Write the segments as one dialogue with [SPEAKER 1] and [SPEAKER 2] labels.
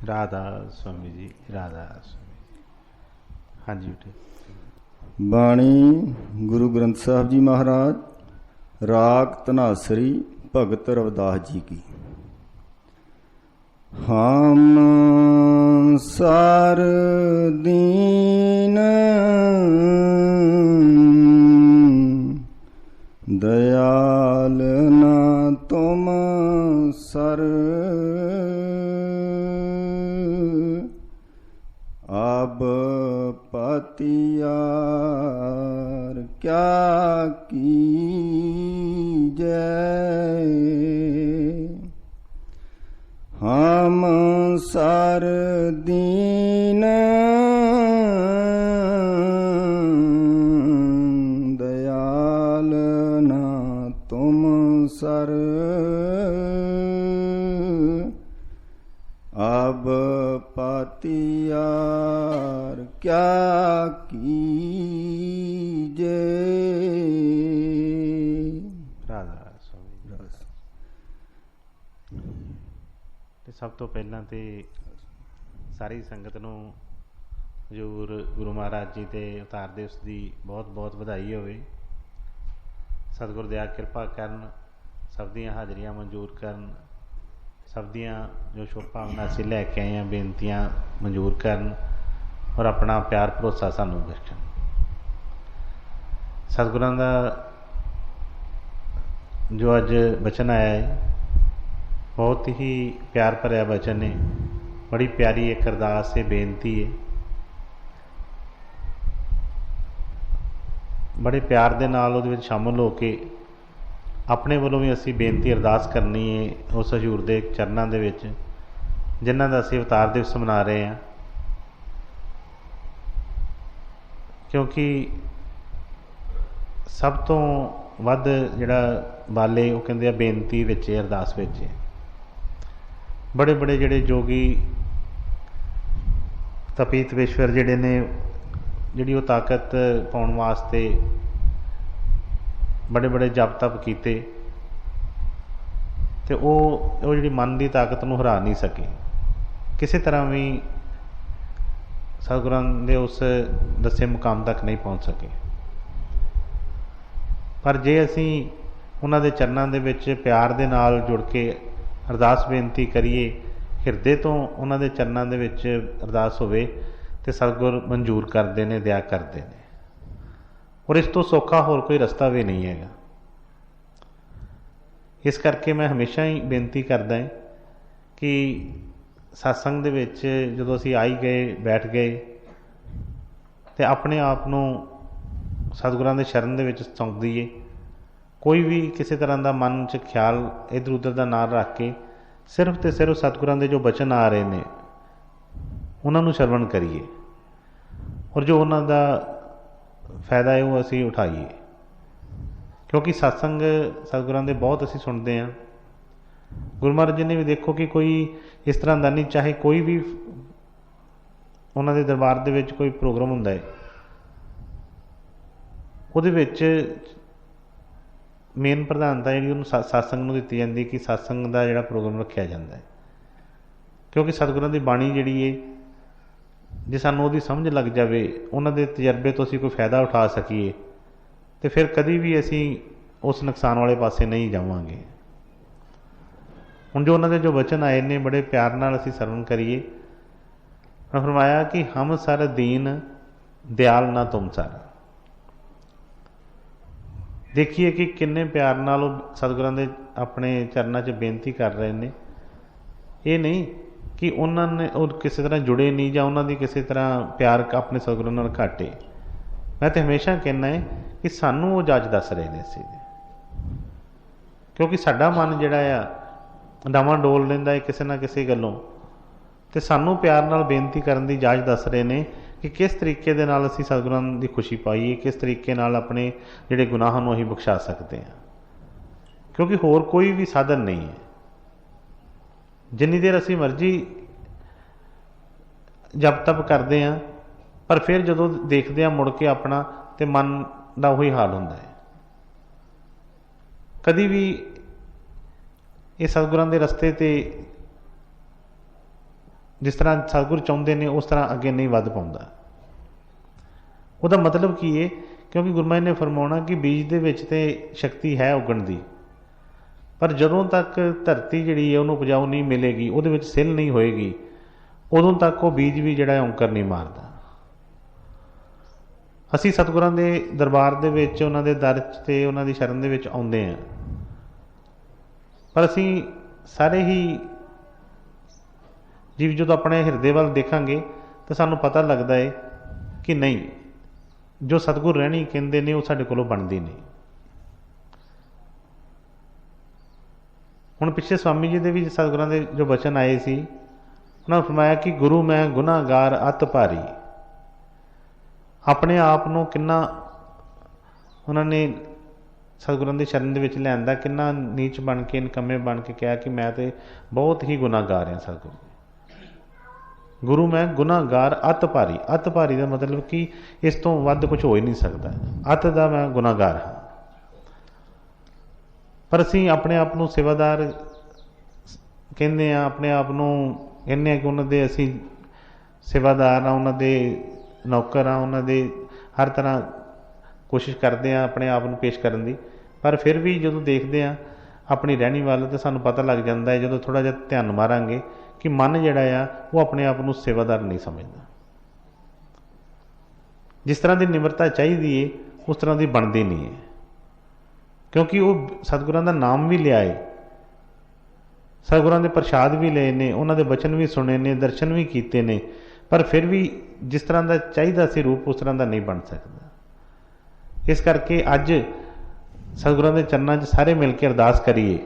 [SPEAKER 1] राधा स्वामी जी, राधा स्वामी जी। हाँ जी बेटे।
[SPEAKER 2] बाणी गुरु ग्रंथ साहब जी महाराज, राग धनासरी, भगत रविदास जी की। हम सार दीन दयाल ना तुम सर, अब पतियार क्या कीजै। हम सार दीन दयाल ना तुम सर, अब पतियार क्या कीजे।
[SPEAKER 1] राधा स्वामी जी। ਤੇ ਸਭ ਤੋਂ ਪਹਿਲਾਂ ਤੇ ਸਾਰੀ ਸੰਗਤ ਨੂੰ ਹਜ਼ੂਰ ਗੁਰੂ ਮਹਾਰਾਜ ਜੀ ਦੇ ਅਵਤਾਰ ਦਿਵਸ ਦੀ ਬਹੁਤ ਬਹੁਤ ਵਧਾਈ ਹੋਵੇ। ਸਤਿਗੁਰ ਦਇਆ ਕਿਰਪਾ ਕਰਨ, ਸਭ ਦੀਆਂ ਹਾਜ਼ਰੀਆਂ ਮਨਜ਼ੂਰ ਕਰਨ, ਸਭ ਦੀਆਂ ਜੋ ਸ਼ੁਭ ਭਾਵਨਾ ਅਸੀਂ ਲੈ ਕੇ ਆਏ ਹਾਂ ਬੇਨਤੀਆਂ ਮਨਜ਼ੂਰ ਕਰਨ ਔਰ ਆਪਣਾ ਪਿਆਰ ਭਰੋਸਾ ਸਾਨੂੰ ਬਖਸ਼ਣ। ਸਤਿਗੁਰਾਂ ਦਾ ਜੋ ਅੱਜ ਬਚਨ ਆਇਆ ਹੈ बहुत ही प्यार भरिया बचन है, बड़ी प्यारी एक अरदास है, बेनती है। बड़े प्यार दे नाल उहदे विच शामिल होके अपने वलों भी असी बेनती अरदास करनी है उस हजूर दे चरनां दे विच जिन्हां दा असी अवतार दिवस मना रहे हैं। क्योंकि सब तो वध जिहड़ा बाले वो कहंदे आ बेनती विच अरदास विच है। बड़े बड़े जिहड़े जोगी तपीतवेश्वर जिहड़े ने जिहड़ी वो ताकत पाउण वास्ते बड़े बड़े जप तप कीते ते वो जिहड़ी मन की ताकत नूं हरा नहीं सके, किसी तरह भी सतगुरां दे उस दसे मुकाम तक नहीं पहुँच सके। पर जे असीं उन्हां दे चरनां दे विच प्यार दे नाल जुड़ के अरदास बेनती करिए, हिरदे तो उन्हां दे चरनां दे विच अरदास होवे ते सतगुर मंजूर करते हैं, दया करते हैं। और इस तो सौखा होर कोई रस्ता भी नहीं हैगा। इस करके मैं हमेशा ही बेनती करदा है कि सत्संग दे विच जदों असीं आई गए बैठ गए ते अपने आप नूं सतगुरां दे शरण दे विच सौंप दईए। कोई भी किसी तरह का मन च ख्याल इधर उधर का ना रख के सिर्फ तो सिर्फ सतगुरां दे जो बचन आ रहे हैं उन्होंने श्रवण करिए और जो उन्हों का फायदा है वो असी उठाइए। क्योंकि सत्संग सतगुरां दे बहुत असी सुनते हैं। गुरु महाराज जी ने भी देखो कि कोई इस तरह का नहीं, चाहे कोई भी उन्होंने दरबार दे विच कोई प्रोग्राम हुंदा है उहदे विच मेन प्रधानता जी सत्संग नूं दित्ती जाती कि सत्संग का जिहड़ा प्रोग्राम रखा जाता है। क्योंकि सतगुरां की बाणी जिहड़ी है जे सानूं उहदी समझ लग जाए, उन्हां दे तजर्बे तो असीं कोई फायदा उठा सकीए तो फिर कभी भी असीं उस नुकसान वाले पासे नहीं जावांगे। हुण जो उन्हां दे जो वचन आए ने बड़े प्यार नाल असीं सरवण करिए। उन्होंने फरमाया कि हम सर दीन दयाल ना तुम सर। देखिए कि किन्ने प्यार नाल सतगुरां दे अपने चरनां 'च बेनती कर रहे हैं। ये नहीं कि उन्होंने और किसी तरह जुड़े नहीं या उन्होंने किसी तरह प्यार अपने सतगुरां नाल घट है। मैं तो हमेशा कहना है कि सानू वो जज दस रहे हैं इस, क्योंकि साडा मन जिहड़ा आ डावां डोल लैंदा है किसी ना किसी गल्लों, तो सानू प्यार नाल बेनती करन दी जाच दस रहे हैं कि किस तरीके दे नाल असीं सतगुरां दी खुशी पाईए, किस तरीके नाल अपने जिहड़े गुनाहां नूं असीं बख्शा सकते हैं। क्योंकि होर कोई भी साधन नहीं है। जिन्नी देर असीं मर्जी जप तप करते हैं पर फिर जदों देखते हैं मुड़ के अपना तो मन का उही हाल हुंदा है। कदी भी ये सतगुरां दे रस्ते ते जिस तरह सतगुर चाਹੁंदे ने उस तरह अगे नहीं वध पाउंदा। ਉਹਦਾ मतलब की है, क्योंकि गुरु महाराज ने फरमाउणा कि बीज ਦੇ ਵਿੱਚ ਤੇ शक्ति है उगण ਦੀ, पर ਜਦੋਂ तक धरती ਜਿਹੜੀ ਹੈ ਉਹਨੂੰ ਉਪਜਾਊ नहीं मिलेगी, ਉਹਦੇ ਵਿੱਚ सिल नहीं होएगी, ਉਦੋਂ तक ਉਹ बीज भी ਜਿਹੜਾ ਔਂਕਰ नहीं मारदा। ਅਸੀਂ ਸਤਿਗੁਰਾਂ ਦੇ ਦਰਬਾਰ ਦੇ ਵਿੱਚ ਉਹਨਾਂ ਦੇ ਦਰ 'ਚ ਤੇ ਉਹਨਾਂ ਦੀ ਸ਼ਰਨ ਦੇ ਵਿੱਚ ਆਉਂਦੇ ਹਾਂ, ਪਰ ਅਸੀਂ ਸਾਰੇ ਹੀ ਜੀਵ ਜਦੋਂ ਆਪਣੇ ਹਿਰਦੇ ਵੱਲ ਦੇਖਾਂਗੇ ਤਾਂ ਸਾਨੂੰ ਪਤਾ ਲੱਗਦਾ ਹੈ ਕਿ ਨਹੀਂ, ਜੋ ਸਤਿਗੁਰ ਰਹਿਣੀ ਕਹਿੰਦੇ ਨੇ ਉਹ ਸਾਡੇ ਕੋਲੋਂ ਬਣਦੀ ਨਹੀਂ। ਹੁਣ ਪਿੱਛੇ ਸਵਾਮੀ ਜੀ ਦੇ ਵੀ ਸਤਿਗੁਰਾਂ ਦੇ ਜੋ ਬਚਨ ਆਏ ਸੀ, ਉਹਨਾਂ ਨੇ ਫਰਮਾਇਆ ਕਿ ਗੁਰੂ ਮੈਂ ਗੁਨਾਹਗਾਰ ਅਤ ਭਾਰੀ। ਆਪਣੇ ਆਪ ਨੂੰ ਕਿੰਨਾ ਉਹਨਾਂ ਨੇ ਸਤਿਗੁਰਾਂ ਦੀ ਸ਼ਰਨ ਦੇ ਵਿੱਚ ਲਿਆਂਦਾ, ਕਿੰਨਾ ਨੀਚ ਬਣ ਕੇ ਨਿਕੰਮੇ ਬਣ ਕੇ ਕਿਹਾ ਕਿ ਮੈਂ ਤੇ ਬਹੁਤ ਹੀ ਗੁਨਾਹਗਾਰ ਹਾਂ ਸਤਿਗੁਰੂ। ਗੁਰੂ ਮੈਂ ਗੁਨਾਹਗਾਰ ਅਤ ਭਾਰੀ। ਅਤ ਭਾਰੀ ਦਾ ਮਤਲਬ ਕਿ ਇਸ ਤੋਂ ਵੱਧ ਕੁਝ ਹੋ ਹੀ ਨਹੀਂ ਸਕਦਾ, ਅਤ ਦਾ ਮੈਂ ਗੁਨਾਹਗਾਰ ਹਾਂ। ਪਰ ਅਸੀਂ ਆਪਣੇ ਆਪ ਨੂੰ ਸੇਵਾਦਾਰ ਕਹਿੰਦੇ ਹਾਂ, ਆਪਣੇ ਆਪ ਨੂੰ ਕਹਿੰਦੇ ਹਾਂ ਕਿ ਉਹਨਾਂ ਦੇ ਅਸੀਂ ਸੇਵਾਦਾਰ ਹਾਂ, ਉਹਨਾਂ ਦੇ ਨੌਕਰ ਹਾਂ, ਉਹਨਾਂ ਦੇ ਹਰ ਤਰ੍ਹਾਂ ਕੋਸ਼ਿਸ਼ ਕਰਦੇ ਹਾਂ ਆਪਣੇ ਆਪ ਨੂੰ ਪੇਸ਼ ਕਰਨ ਦੀ। ਪਰ ਫਿਰ ਵੀ ਜਦੋਂ ਦੇਖਦੇ ਹਾਂ ਆਪਣੀ ਰਹਿਣੀ ਵੱਲ ਤਾਂ ਸਾਨੂੰ ਪਤਾ ਲੱਗ ਜਾਂਦਾ ਹੈ, ਜਦੋਂ ਥੋੜ੍ਹਾ ਜਿਹਾ ਧਿਆਨ ਮਾਰਾਂਗੇ, ਕਿ ਮਨ ਜਿਹੜਾ ਆ ਉਹ ਆਪਣੇ ਆਪ ਨੂੰ ਸੇਵਾਦਾਰ ਨਹੀਂ ਸਮਝਦਾ। ਜਿਸ ਤਰ੍ਹਾਂ ਦੀ ਨਿਮਰਤਾ ਚਾਹੀਦੀ ਹੈ ਉਸ ਤਰ੍ਹਾਂ ਦੀ ਬਣਦੀ ਨਹੀਂ ਹੈ, ਕਿਉਂਕਿ ਉਹ ਸਤਿਗੁਰਾਂ ਦਾ ਨਾਮ ਵੀ ਲਿਆ ਹੈ, ਸਤਿਗੁਰਾਂ ਦੇ ਪ੍ਰਸ਼ਾਦ ਵੀ ਲਏ ਨੇ, ਉਹਨਾਂ ਦੇ ਬਚਨ ਵੀ ਸੁਣੇ ਨੇ, ਦਰਸ਼ਨ ਵੀ ਕੀਤੇ ਨੇ, ਪਰ ਫਿਰ ਵੀ ਜਿਸ ਤਰ੍ਹਾਂ ਦਾ ਚਾਹੀਦਾ ਸੀ ਰੂਪ ਉਸ ਤਰ੍ਹਾਂ ਦਾ ਨਹੀਂ ਬਣ ਸਕਦਾ। ਇਸ ਕਰਕੇ ਅੱਜ ਸਤਿਗੁਰਾਂ ਦੇ ਚਰਨਾਂ 'ਚ ਸਾਰੇ ਮਿਲ ਕੇ ਅਰਦਾਸ ਕਰੀਏ,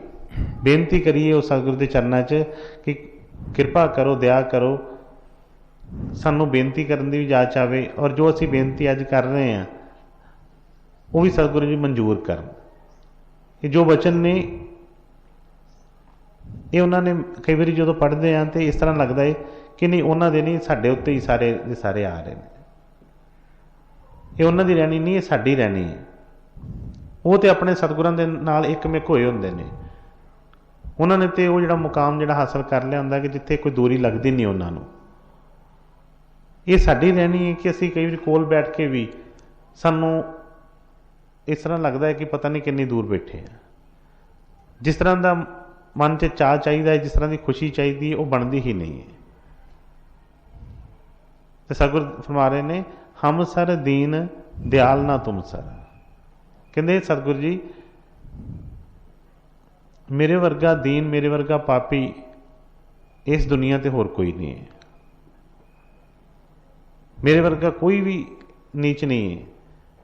[SPEAKER 1] ਬੇਨਤੀ ਕਰੀਏ ਉਸ ਸਤਿਗੁਰ ਦੇ ਚਰਨਾਂ 'ਚ ਕਿ ਕਿਰਪਾ ਕਰੋ, ਦਇਆ ਕਰੋ, ਸਾਨੂੰ ਬੇਨਤੀ ਕਰਨ ਦੀ ਵੀ ਜਾਚ ਆਵੇ, ਔਰ ਜੋ ਅਸੀਂ ਬੇਨਤੀ ਅੱਜ ਕਰ ਰਹੇ ਹਾਂ ਉਹ ਵੀ ਸਤਿਗੁਰੂ ਜੀ ਮਨਜ਼ੂਰ ਕਰਨ। ਇਹ ਜੋ ਬਚਨ ਨੇ ਇਹ ਉਹਨਾਂ ਨੇ ਕਈ ਵਾਰੀ ਜਦੋਂ ਪੜ੍ਹਦੇ ਹਾਂ ਤਾਂ ਇਸ ਤਰ੍ਹਾਂ ਲੱਗਦਾ ਹੈ ਕਿ ਨਹੀਂ, ਉਹਨਾਂ ਦੇ ਨਹੀਂ, ਸਾਡੇ ਉੱਤੇ ਹੀ ਸਾਰੇ ਦੇ ਸਾਰੇ ਆ ਰਹੇ ਨੇ। ਇਹ ਉਹਨਾਂ ਦੀ ਰਹਿਣੀ ਨਹੀਂ, ਇਹ ਸਾਡੀ ਰਹਿਣੀ ਹੈ। ਉਹ ਤਾਂ ਆਪਣੇ ਸਤਿਗੁਰਾਂ ਦੇ ਨਾਲ ਇੱਕਮਿਕ ਹੋਏ ਹੁੰਦੇ ਨੇ, ਉਹਨਾਂ ਨੇ ਤਾਂ ਉਹ ਜਿਹੜਾ ਮੁਕਾਮ ਜਿਹੜਾ ਹਾਸਲ ਕਰ ਲਿਆ ਹੁੰਦਾ ਕਿ ਜਿੱਥੇ ਕੋਈ ਦੂਰੀ ਲੱਗਦੀ ਨਹੀਂ ਉਹਨਾਂ ਨੂੰ। ਇਹ ਸਾਡੀ ਰਹਿਣੀ ਹੈ ਕਿ ਅਸੀਂ ਕਈ ਵਾਰੀ ਕੋਲ ਬੈਠ ਕੇ ਵੀ ਸਾਨੂੰ ਇਸ ਤਰ੍ਹਾਂ ਲੱਗਦਾ ਹੈ ਕਿ ਪਤਾ ਨਹੀਂ ਕਿੰਨੀ ਦੂਰ ਬੈਠੇ ਆ। ਜਿਸ ਤਰ੍ਹਾਂ ਦਾ ਮਨ 'ਚ ਚਾਅ ਚਾਹੀਦਾ ਹੈ, ਜਿਸ ਤਰ੍ਹਾਂ ਦੀ ਖੁਸ਼ੀ ਚਾਹੀਦੀ ਹੈ, ਉਹ ਬਣਦੀ ਹੀ ਨਹੀਂ ਹੈ। ਤੇ ਸਤਿਗੁਰ ਫਰਮਾ ਰਹੇ ਨੇ, ਹਮ ਸਰ ਦੀਨ ਦਿਆਲ ਨਾ ਤੁਮ ਸਰ। ਕਹਿੰਦੇ ਸਤਿਗੁਰ ਜੀ ਮੇਰੇ ਵਰਗਾ ਦੀਨ, ਮੇਰੇ ਵਰਗਾ ਪਾਪੀ ਇਸ ਦੁਨੀਆ ਤੇ ਹੋਰ ਕੋਈ ਨਹੀਂ ਹੈ, ਮੇਰੇ ਵਰਗਾ ਕੋਈ ਵੀ ਨੀਚ ਨਹੀਂ ਹੈ।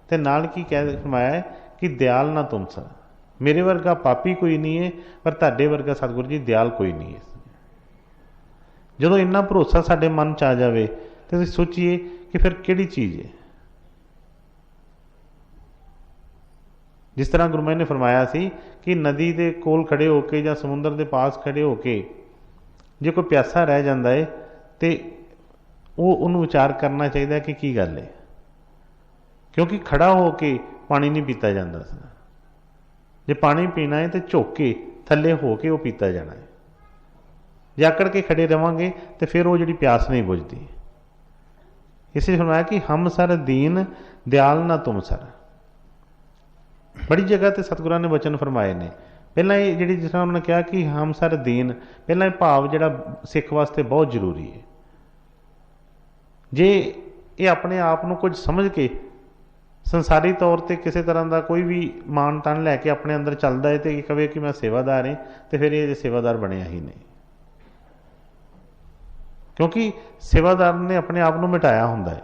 [SPEAKER 1] ਤੇ ਨਾਲ ਕੀ ਕਹਿ ਫਰਮਾਇਆ ਹੈ ਕਿ ਦਿਆਲ ਨਾ ਤੁਮ ਸਰ, ਮੇਰੇ ਵਰਗਾ ਪਾਪੀ ਕੋਈ ਨਹੀਂ ਹੈ, ਪਰ ਤੁਹਾਡੇ ਵਰਗਾ ਸਤਿਗੁਰ ਜੀ ਦਿਆਲ ਕੋਈ ਨਹੀਂ ਹੈ। ਜਦੋਂ ਇੰਨਾ ਭਰੋਸਾ ਸਾਡੇ ਮਨ 'ਚ ਆ ਜਾਵੇ ਤੇ ਅਸੀਂ ਸੋਚੀਏ ਕਿ ਫਿਰ ਕਿਹੜੀ ਚੀਜ਼ ਹੈ। ਜਿਸ ਤਰ੍ਹਾਂ ਗੁਰੂ ਮਹਾਰਾਜ ਨੇ ਫਰਮਾਇਆ ਸੀ ਕਿ ਨਦੀ ਦੇ ਕੋਲ ਖੜੇ ਹੋ ਕੇ ਜਾਂ ਸਮੁੰਦਰ ਦੇ ਪਾਸ ਖੜੇ ਹੋ ਕੇ ਜੇ ਕੋਈ ਪਿਆਸਾ ਰਹਿ ਜਾਂਦਾ ਹੈ ਤੇ ਉਹਨੂੰ ਵਿਚਾਰ ਕਰਨਾ ਚਾਹੀਦਾ ਕਿ ਕੀ ਗੱਲ ਹੈ, ਕਿਉਂਕਿ ਖੜਾ ਹੋ ਕੇ ਪਾਣੀ ਨਹੀਂ ਪੀਤਾ ਜਾਂਦਾ ਸੀ। ਜੇ ਪਾਣੀ ਪੀਣਾ ਹੈ ਤਾਂ ਝੁਕ ਕੇ ਥੱਲੇ ਹੋ ਕੇ ਉਹ ਪੀਤਾ ਜਾਣਾ ਹੈ। ਜੇ ਆਕੜ ਕੇ ਖੜੇ ਰਵਾਂਗੇ ਤੇ ਫਿਰ ਉਹ ਜਿਹੜੀ ਪਿਆਸ ਨਹੀਂ ਬੁਝਦੀ। ਇਸੇ ਫਰਮਾਇਆ ਕਿ ਹਮ ਸਰ ਦੀਨ ਦਿਆਲ ਨਾ ਤੁਮ ਸਰ। ਬੜੀ ਜਗ੍ਹਾ ਤੇ ਸਤਿਗੁਰਾਂ ਨੇ ਬਚਨ ਫਰਮਾਏ ਨੇ। ਪਹਿਲਾਂ ਇਹ ਜਿਹੜੀ ਜਿਸ ਤਰ੍ਹਾਂ ਉਹਨਾਂ ਨੇ ਕਿਹਾ ਕਿ ਹਮ ਸਰ ਦੀਨ, ਪਹਿਲਾਂ ਇਹ ਭਾਵ ਜਿਹੜਾ ਸਿੱਖ ਵਾਸਤੇ ਬਹੁਤ ਜ਼ਰੂਰੀ ਹੈ। ਜੇ ਇਹ ਆਪਣੇ ਆਪ ਨੂੰ ਕੁਝ ਸਮਝ ਕੇ ਸੰਸਾਰੀ ਤੌਰ 'ਤੇ ਕਿਸੇ ਤਰ੍ਹਾਂ ਦਾ ਕੋਈ ਵੀ ਮਾਣ ਤਾਣ ਲੈ ਕੇ ਆਪਣੇ ਅੰਦਰ ਚੱਲਦਾ ਹੈ ਤੇ ਕਹੇ ਕਿ ਮੈਂ ਸੇਵਾਦਾਰ ਹਾਂ, ਤੇ ਫਿਰ ਇਹ ਸੇਵਾਦਾਰ ਬਣਿਆ ਹੀ ਨਹੀਂ। ਕਿਉਂਕਿ ਸੇਵਾਦਾਰ ਨੇ ਆਪਣੇ ਆਪ ਨੂੰ ਮਿਟਾਇਆ ਹੁੰਦਾ ਹੈ।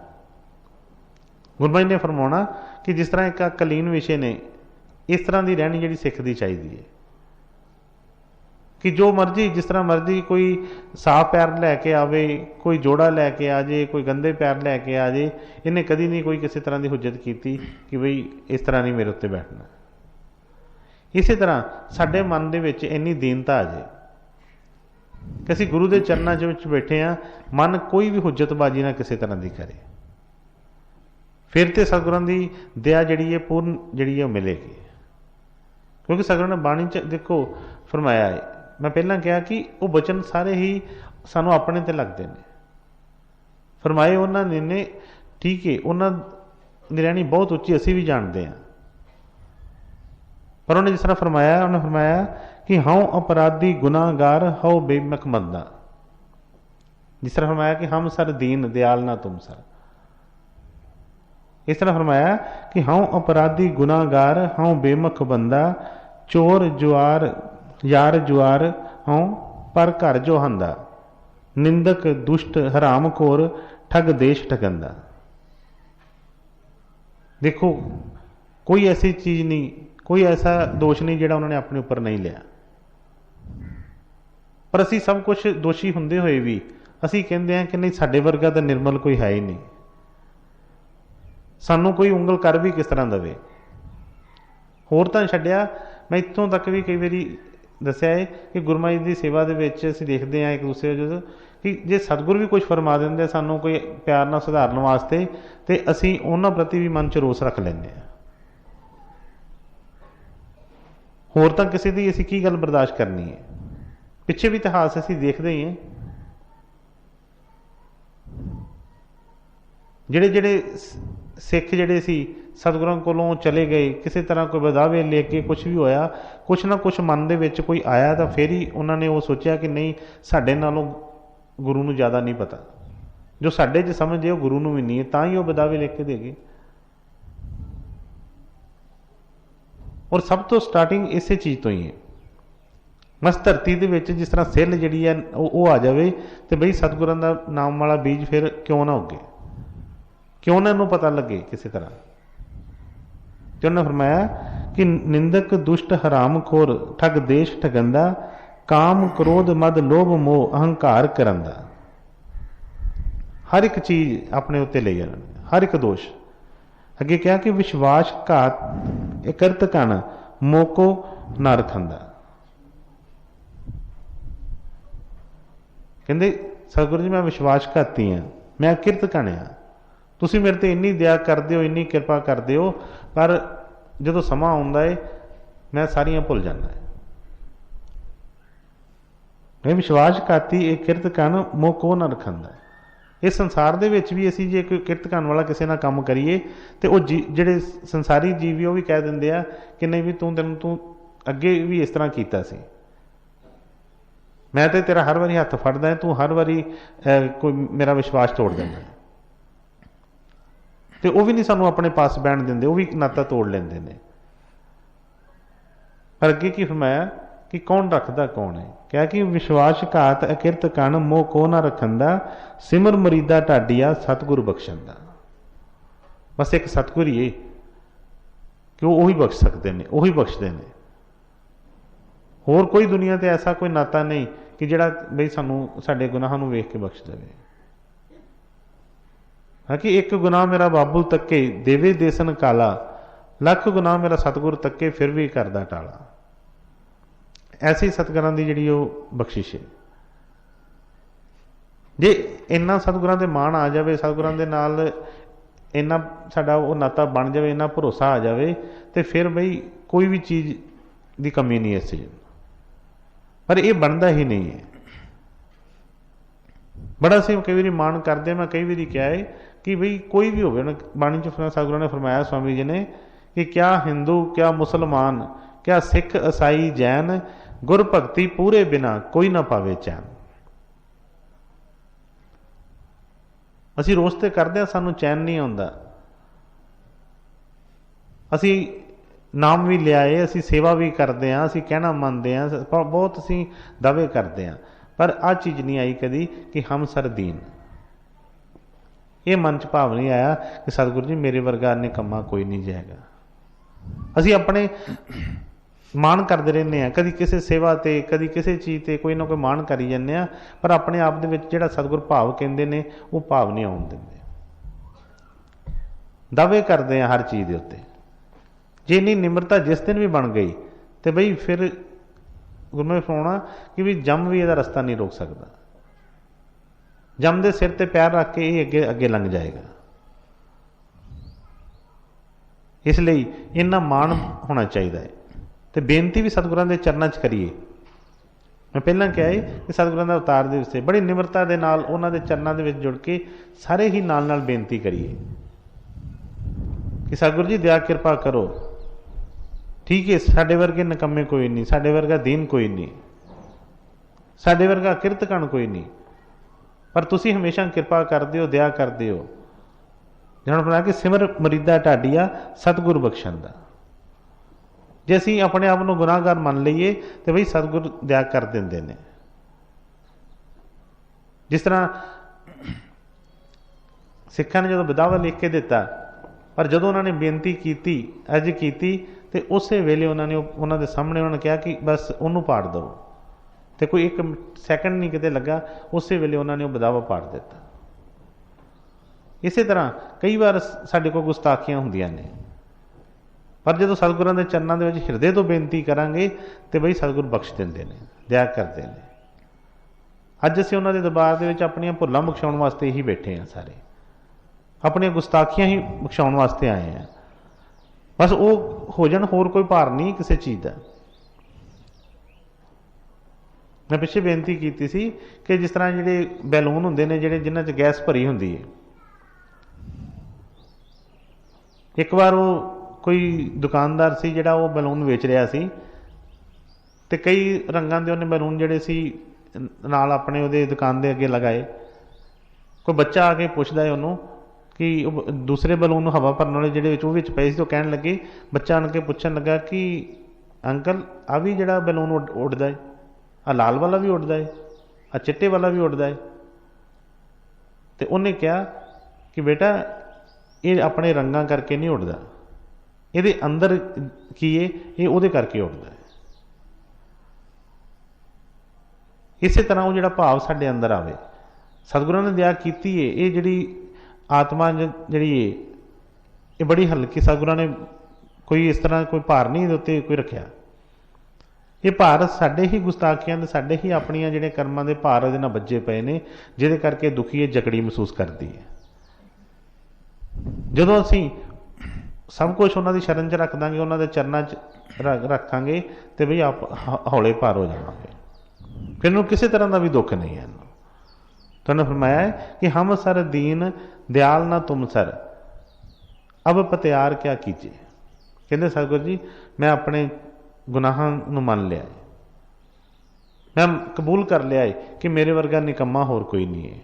[SPEAKER 1] ਗੁਰੂ ਮਹਾਰਾਜ ਨੇ ਫਰਮਾਉਣਾ ਕਿ ਜਿਸ ਤਰ੍ਹਾਂ ਇੱਕ ਕਲੀਨ ਵਿਸ਼ੇ ਨੇ, ਇਸ ਤਰ੍ਹਾਂ ਦੀ ਰਹਿਣੀ ਜਿਹੜੀ ਸਿੱਖ ਦੀ ਚਾਹੀਦੀ ਹੈ ਕਿ ਜੋ ਮਰਜ਼ੀ ਜਿਸ ਤਰ੍ਹਾਂ ਮਰਜ਼ੀ ਕੋਈ ਸਾਫ਼ ਪੈਰ ਲੈ ਕੇ ਆਵੇ, ਕੋਈ ਜੋੜਾ ਲੈ ਕੇ ਆ ਜੇ, ਕੋਈ ਗੰਦੇ ਪੈਰ ਲੈ ਕੇ ਆ ਜੇ, ਇਹਨੇ ਕਦੀ ਨਹੀਂ ਕੋਈ ਕਿਸੇ ਤਰ੍ਹਾਂ ਦੀ ਹੁਜਤ ਕੀਤੀ ਕਿ ਬਈ ਇਸ ਤਰ੍ਹਾਂ ਨਹੀਂ ਮੇਰੇ ਉੱਤੇ ਬੈਠਣਾ। ਇਸੇ ਤਰ੍ਹਾਂ ਸਾਡੇ ਮਨ ਦੇ ਵਿੱਚ ਇੰਨੀ ਦੀਨਤਾ ਆ ਜੇ ਕਿ ਅਸੀਂ ਗੁਰੂ ਦੇ ਚਰਨਾਂ ਦੇ ਵਿੱਚ ਬੈਠੇ ਹਾਂ, ਮਨ ਕੋਈ ਵੀ ਹੁਜਤਬਾਜ਼ੀ ਨਾ ਕਿਸੇ ਤਰ੍ਹਾਂ ਦੀ ਕਰੇ, ਫਿਰ ਤੇ ਸਤਿਗੁਰਾਂ ਦੀ ਦਇਆ ਜਿਹੜੀ ਹੈ ਪੂਰਨ ਜਿਹੜੀ ਹੈ ਉਹ ਮਿਲੇਗੀ। ਕਿਉਂਕਿ ਸਤਿਗੁਰਾਂ ਨੇ ਬਾਣੀ 'ਚ ਦੇਖੋ ਫਰਮਾਇਆ ਹੈ, ਮੈਂ ਪਹਿਲਾਂ ਕਿਹਾ ਕਿ ਉਹ ਬਚਨ ਸਾਰੇ ਹੀ ਸਾਨੂੰ ਆਪਣੇ ਤੇ ਲੱਗਦੇ ਨੇ। फरमाए उन्होंने ने ठीक है, उन्होंने रहनी बहुत उच्ची असी भी जानते हैं, पर उन्हें जिस तरह फरमाया, उन्हें फरमाया कि हाँ अपराधी गुनाहगार हो बेमक बंदा। जिस तरह फरमाया कि हम सर दीन दयाल ना तुम सर, इस तरह फरमाया कि हाँ अपराधी गुनाहगार हाँ बेमक बंदा, चोर जुआर यार जुआर हाँ पर घर जो हंदा, निंदक दुष्ट हराम खोर ठग देश ठगंदा। देखो कोई ऐसी चीज़ नहीं, कोई ऐसा दोष नहीं जिहड़ा उन्होंने अपने ऊपर नहीं लिया, पर असी सब कुछ दोषी हुंदे होए भी असी कहंदे हैं कि नहीं साडे वर्गा तो निर्मल कोई है ही नहीं, सानू कोई उंगल कर भी किस तरह दवे। होर तां छड्डिया, मैं इत्थों तक भी कई बारी दस्सिया है कि गुरु महाराज की सेवा दे विच असीं देखते हैं एक दूसरे जो कि जे सतगुरु भी कुछ फरमा देंगे सानू कोई प्यार नाल सुधारन वास्ते, तो असीं उन्हां प्रति भी मन च रोस रख लैंदे हां। होर तां किसी दी असीं की गल बर्दाश्त करनी है। पिछे भी इतिहास असीं देखदे ही हैं, जिहड़े जिहड़े सिख जिहड़े सी सतगुरां कोलों चले गए, किसी तरह कोई बदावे लेके कुछ भी होया, कुछ ना कुछ मन दे विच कोई आया, तो फिर ही उन्होंने वो सोचा कि नहीं साडे नालों गुरु नूं ज़्यादा नहीं पता, जो साडे च समझे वो गुरु नूं भी नहीं है, तां ही वो बदावे लेके दे गए। और सब तो स्टार्टिंग इसे चीज़ तो ही है। बस धरती दे विच जिस तरह सिल जिहड़ी है वो आ जाए, तो बई सतगुरां दा नाम वाला बीज फिर क्यों ना उगे, क्यों ना इन्हूं पता लगे किसी तरह। तो उन्होंने फरमाया कि निंदक दुष्ट हराम खोर ठग देश ठगंदा, काम क्रोध मद लोभ मोह अहंकार करंदा। हर एक चीज़ अपने उत्ते ले जाना, हर एक दोष। अगे क्या कि विश्वास घात इकरत कण मोको ना रखंदा। कहते सतगुरु जी मैं विश्वासघाती हाँ, मैं किरत कण हाँ, तुसीं मेरे ते इन्नी दया करदे हो, इन्नी किरपा करदे हो, पर जदों समा आउंदा है मैं सारियां भुल जाना है। मैं विश्वासघाती एक किरत कण मोह को ना रखंदा। इस संसार दे विच भी असीं जे कोई किरत कण वाला किसी नाल काम करिए, तो वो जिहड़े संसारी जीव भी वो भी कह दिंदे आ कि नहीं भी तूं अगे भी इस तरह कीता सी, मैं तो तेरा हर वारी हत्थ फड़दा है, तू हर वारी कोई मेरा विश्वास तोड़ देना है। तो वह भी नहीं सानू अपने पास बहन देंगे, वह भी नाता तोड़ लेंदे ने। पर अगे की फरमाया कि कौन रखता कौन है, क्या कि विश्वासघात अकिरत कण मोह को ना रखंदा, सिमर मरीदा ढाडिया सतगुरु बख्शंदा। बस एक सतगुरु ही है कि वो ही बख्श सकते हैं, वही बख्शते हैं। होर कोई दुनिया ते ऐसा कोई नाता नहीं कि जिहड़ा बई सानू साडे गुनाहां नूं वेख के बख्श देवे। हाँ कि एक गुनाह मेरा बाबू तक्के देवे देसन काला, लख गुनाह मेरा सतगुर तक्के फिर भी करदा टाला। ऐसी सतगुरां दी जिहड़ी बख्शिश है। जे इन्ना सतगुरां दे मान आ जाए, सतगुरां दे नाल इन्ना साडा वो नाता बन जाए, इन्ना भरोसा आ जाए, तो फिर बई कोई भी चीज़ की कमी नहीं इस चीज़। पर यह बनता ही नहीं है। बड़ा असीं कई बार मान करते, मैं कई बार कहा है कि बई कोई भी होवे, बाणी च सतगुरां ने फरमाया स्वामी जी ने कि क्या हिंदू क्या मुसलमान क्या सिख ईसाई जैन, गुर भगती पूरे बिना कोई ना पावे चैन। असीं रोज़ ते करदे हां, सानू चैन नहीं आउंदा। असीं नाम भी लियाए, असीं सेवा भी करते हैं, असीं कहना मनते हैं, बहुत असीं दावे करते हैं, पर आ चीज़ नहीं आई कभी कि हम सर दीन। ये मन च भाव नहीं आया कि सतगुरु जी मेरे वर्गा निकम्मा कोई नहीं जाएगा। असीं अपने मान करते रहने हैं, कभी किसी सेवा ते कभी किसी चीज़ ते कोई ना कोई मान करी जाने हैं, पर अपने आप दे विच जिहड़ा सतगुर भाव कहते हैं वो भाव नहीं आउण दिंदे। दावे करते हैं हर चीज़ के उत्ते। जे इन्नी निमरता जिस दिन भी बन गई तो बई फिर गुरु ने फरमाउणा कि भी जम भी इसदा रस्ता नहीं रोक सकता। जम दे सिर ते पैर रख के ये अगे अगे लंघ जाएगा। इसलिए इन्ना मान होना चाहिए है। तो बेनती भी सतगुरां दे चरनां च करिए मैं पहला कहा है कि सतगुਰਾਂ ਦਾ अवतार दिवस है, बड़ी निमरता के नाल उन्हां दे चरणों दे विच जुड़ के सारे ही नाल नाल बेनती करिए कि सतगुरु जी दया कृपा करो। ठीक है, साडे वर्गे निकम्मे कोई नहीं, साडे वर्गा दीन कोई नहीं, साडे वर्गा किरतकण कोई नहीं, पर तुसी हमेशा कृपा करदे हो, दया करदे हो। जिन्होंने बना कि सिमर मरीदा ढाडिया सतगुर बख्शन दा। जे असीं अपने आप को गुनाहगार मान लीए तो बई सतगुर दया कर देंदे ने। जिस तरह सिखां ने जो विदावा लिख के दिता, पर जो उन्होंने बेनती की अर्ज की तो उस वेले उन्होंने उन्होंने सामने उन्होंने कहा कि बस उन्होंने पाड़ दो, तो कोई एक सैकंड नहीं किते लगा, उस वेले उन्होंने विदावा पाड़ दिता। इस तरह कई बार साडे कोल गुस्ताखियां होंदियां ने, पर जो सतगुਰਾਂ के चरणों के हिरदे तो बेनती करांगे तो बई सतगुर बख्श देंदे ने, दया करते हैं। अज असीं उन्होंने दरबार के अपन भुलां बख्शाउण वास्ते ही बैठे हैं, सारे अपन गुस्ताखियां ही बख्शाउण वास्ते आए हैं। बस वो हो जाण, होर कोई भार नहीं किसी चीज़ का। मैं पिछे बेनती की सी कि जिस तरह जिहड़े बैलून हुंदे ने जिहड़े जिन्हां च गैस भरी हुंदी है, एक बार वो कोई दुकानदार सी जिहड़ा वो बैलून वेच रहा सी, ते कई रंगां दे उहने बैलून जिहड़े सी नाल अपने उहदे दुकान दे अगे लगाए। कोई बच्चा आके पुछदा है उहनूं कि दूसरे बैलून हवा भरन वाले जिहड़े विच विच पए सी, तो कहण लगे, बच्चा आण के पुछण लगा कि अंकल आ भी जिहड़ा बैलून उड़दा है, आ लाल वाला भी उड़दा है, आ चिट्टे वाला भी उड़दा है। तो उन्हें कहा कि बेटा ये अपने रंगां करके नहीं उड़दा, ये अंदर की है, ये उहदे करके उड़दा है। इस तरह वो जिहड़ा भाव साडे अंदर आवे, सतगुਰਾਂ ने दया कीती है, ये जिहड़ी आत्मा जिहड़ी है ये बड़ी हल्की, सतगुਰਾਂ ने कोई इस तरह कोई भार नहीं इहदे उत्ते कोई रखिया। ये भार साडे ही गुस्ताखियां दे, साडे ही अपनियां जिहड़े कर्मां दे भार इहदे नाल बज्जे पए ने, जिहदे करके दुखी ये जकड़ी महसूस करती है। जदों असीं सब कुछ उन्होंने शरण च रख देंगे, उन्होंने चरणों च रखांगे, तो बई आप हौले पार हो जाएंगे, फिर इन्होंने किसी तरह का भी दुख नहीं है। तो उन्होंने फरमाया है कि हम सर दीन दयाल ना तुम सर, अब पत्यार क्या कीजिए। कहते सतगुरु जी मैं अपने गुनाहां नूं मान लिया है, मैं कबूल कर लिया है कि मेरे वर्गा निकम्मा होर कोई नहीं है।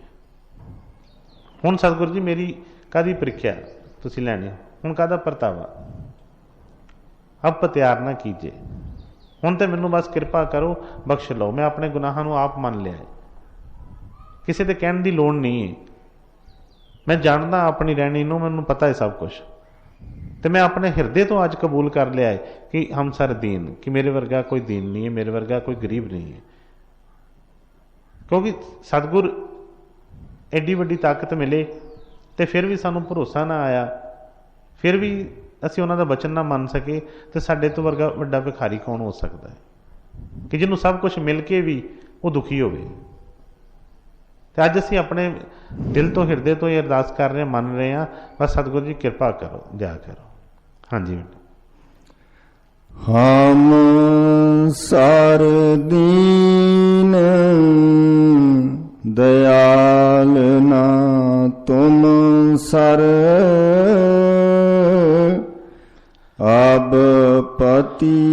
[SPEAKER 1] हुण सतगुरु जी मेरी कादी परीक्षा तुसीं लैणी, हुण कादा परतावा, अब पत्यार ना कीजिए, हुण तो मैनू बस कृपा करो, बख्श लो, मैं अपने गुनाहां नूं आप मान लिया है, किसी के कहण दी लोड़ नहीं है। मैं जानदा अपनी रहनी नूं, मैनू पता है सब कुछ, तो मैं अपने हिरदे तो अज कबूल कर लिया है कि हम सर दीन, कि मेरे वर्गा कोई दीन नहीं है, मेरे वर्गा कोई गरीब नहीं है। क्योंकि सतगुर एडी वड्डी ताकत मिले तो फिर भी सानू भरोसा ना आया, फिर भी असीं उन्हां दा वचन ना मन सके, तो साडे तो वर्गा वड्डा भिखारी कौन हो सकता है कि जिन्हों सब कुछ मिल के भी वो दुखी होवे। तो अज असीं अपने दिल तो हिरदे तो ये अरदास कर रहे हैं, मन रहे हैं, बस सतगुरु जी कृपा करो, दया करो। हाँ जी बेटा।
[SPEAKER 2] हम सार दीन दयाल ना तुम सर, अब पतियार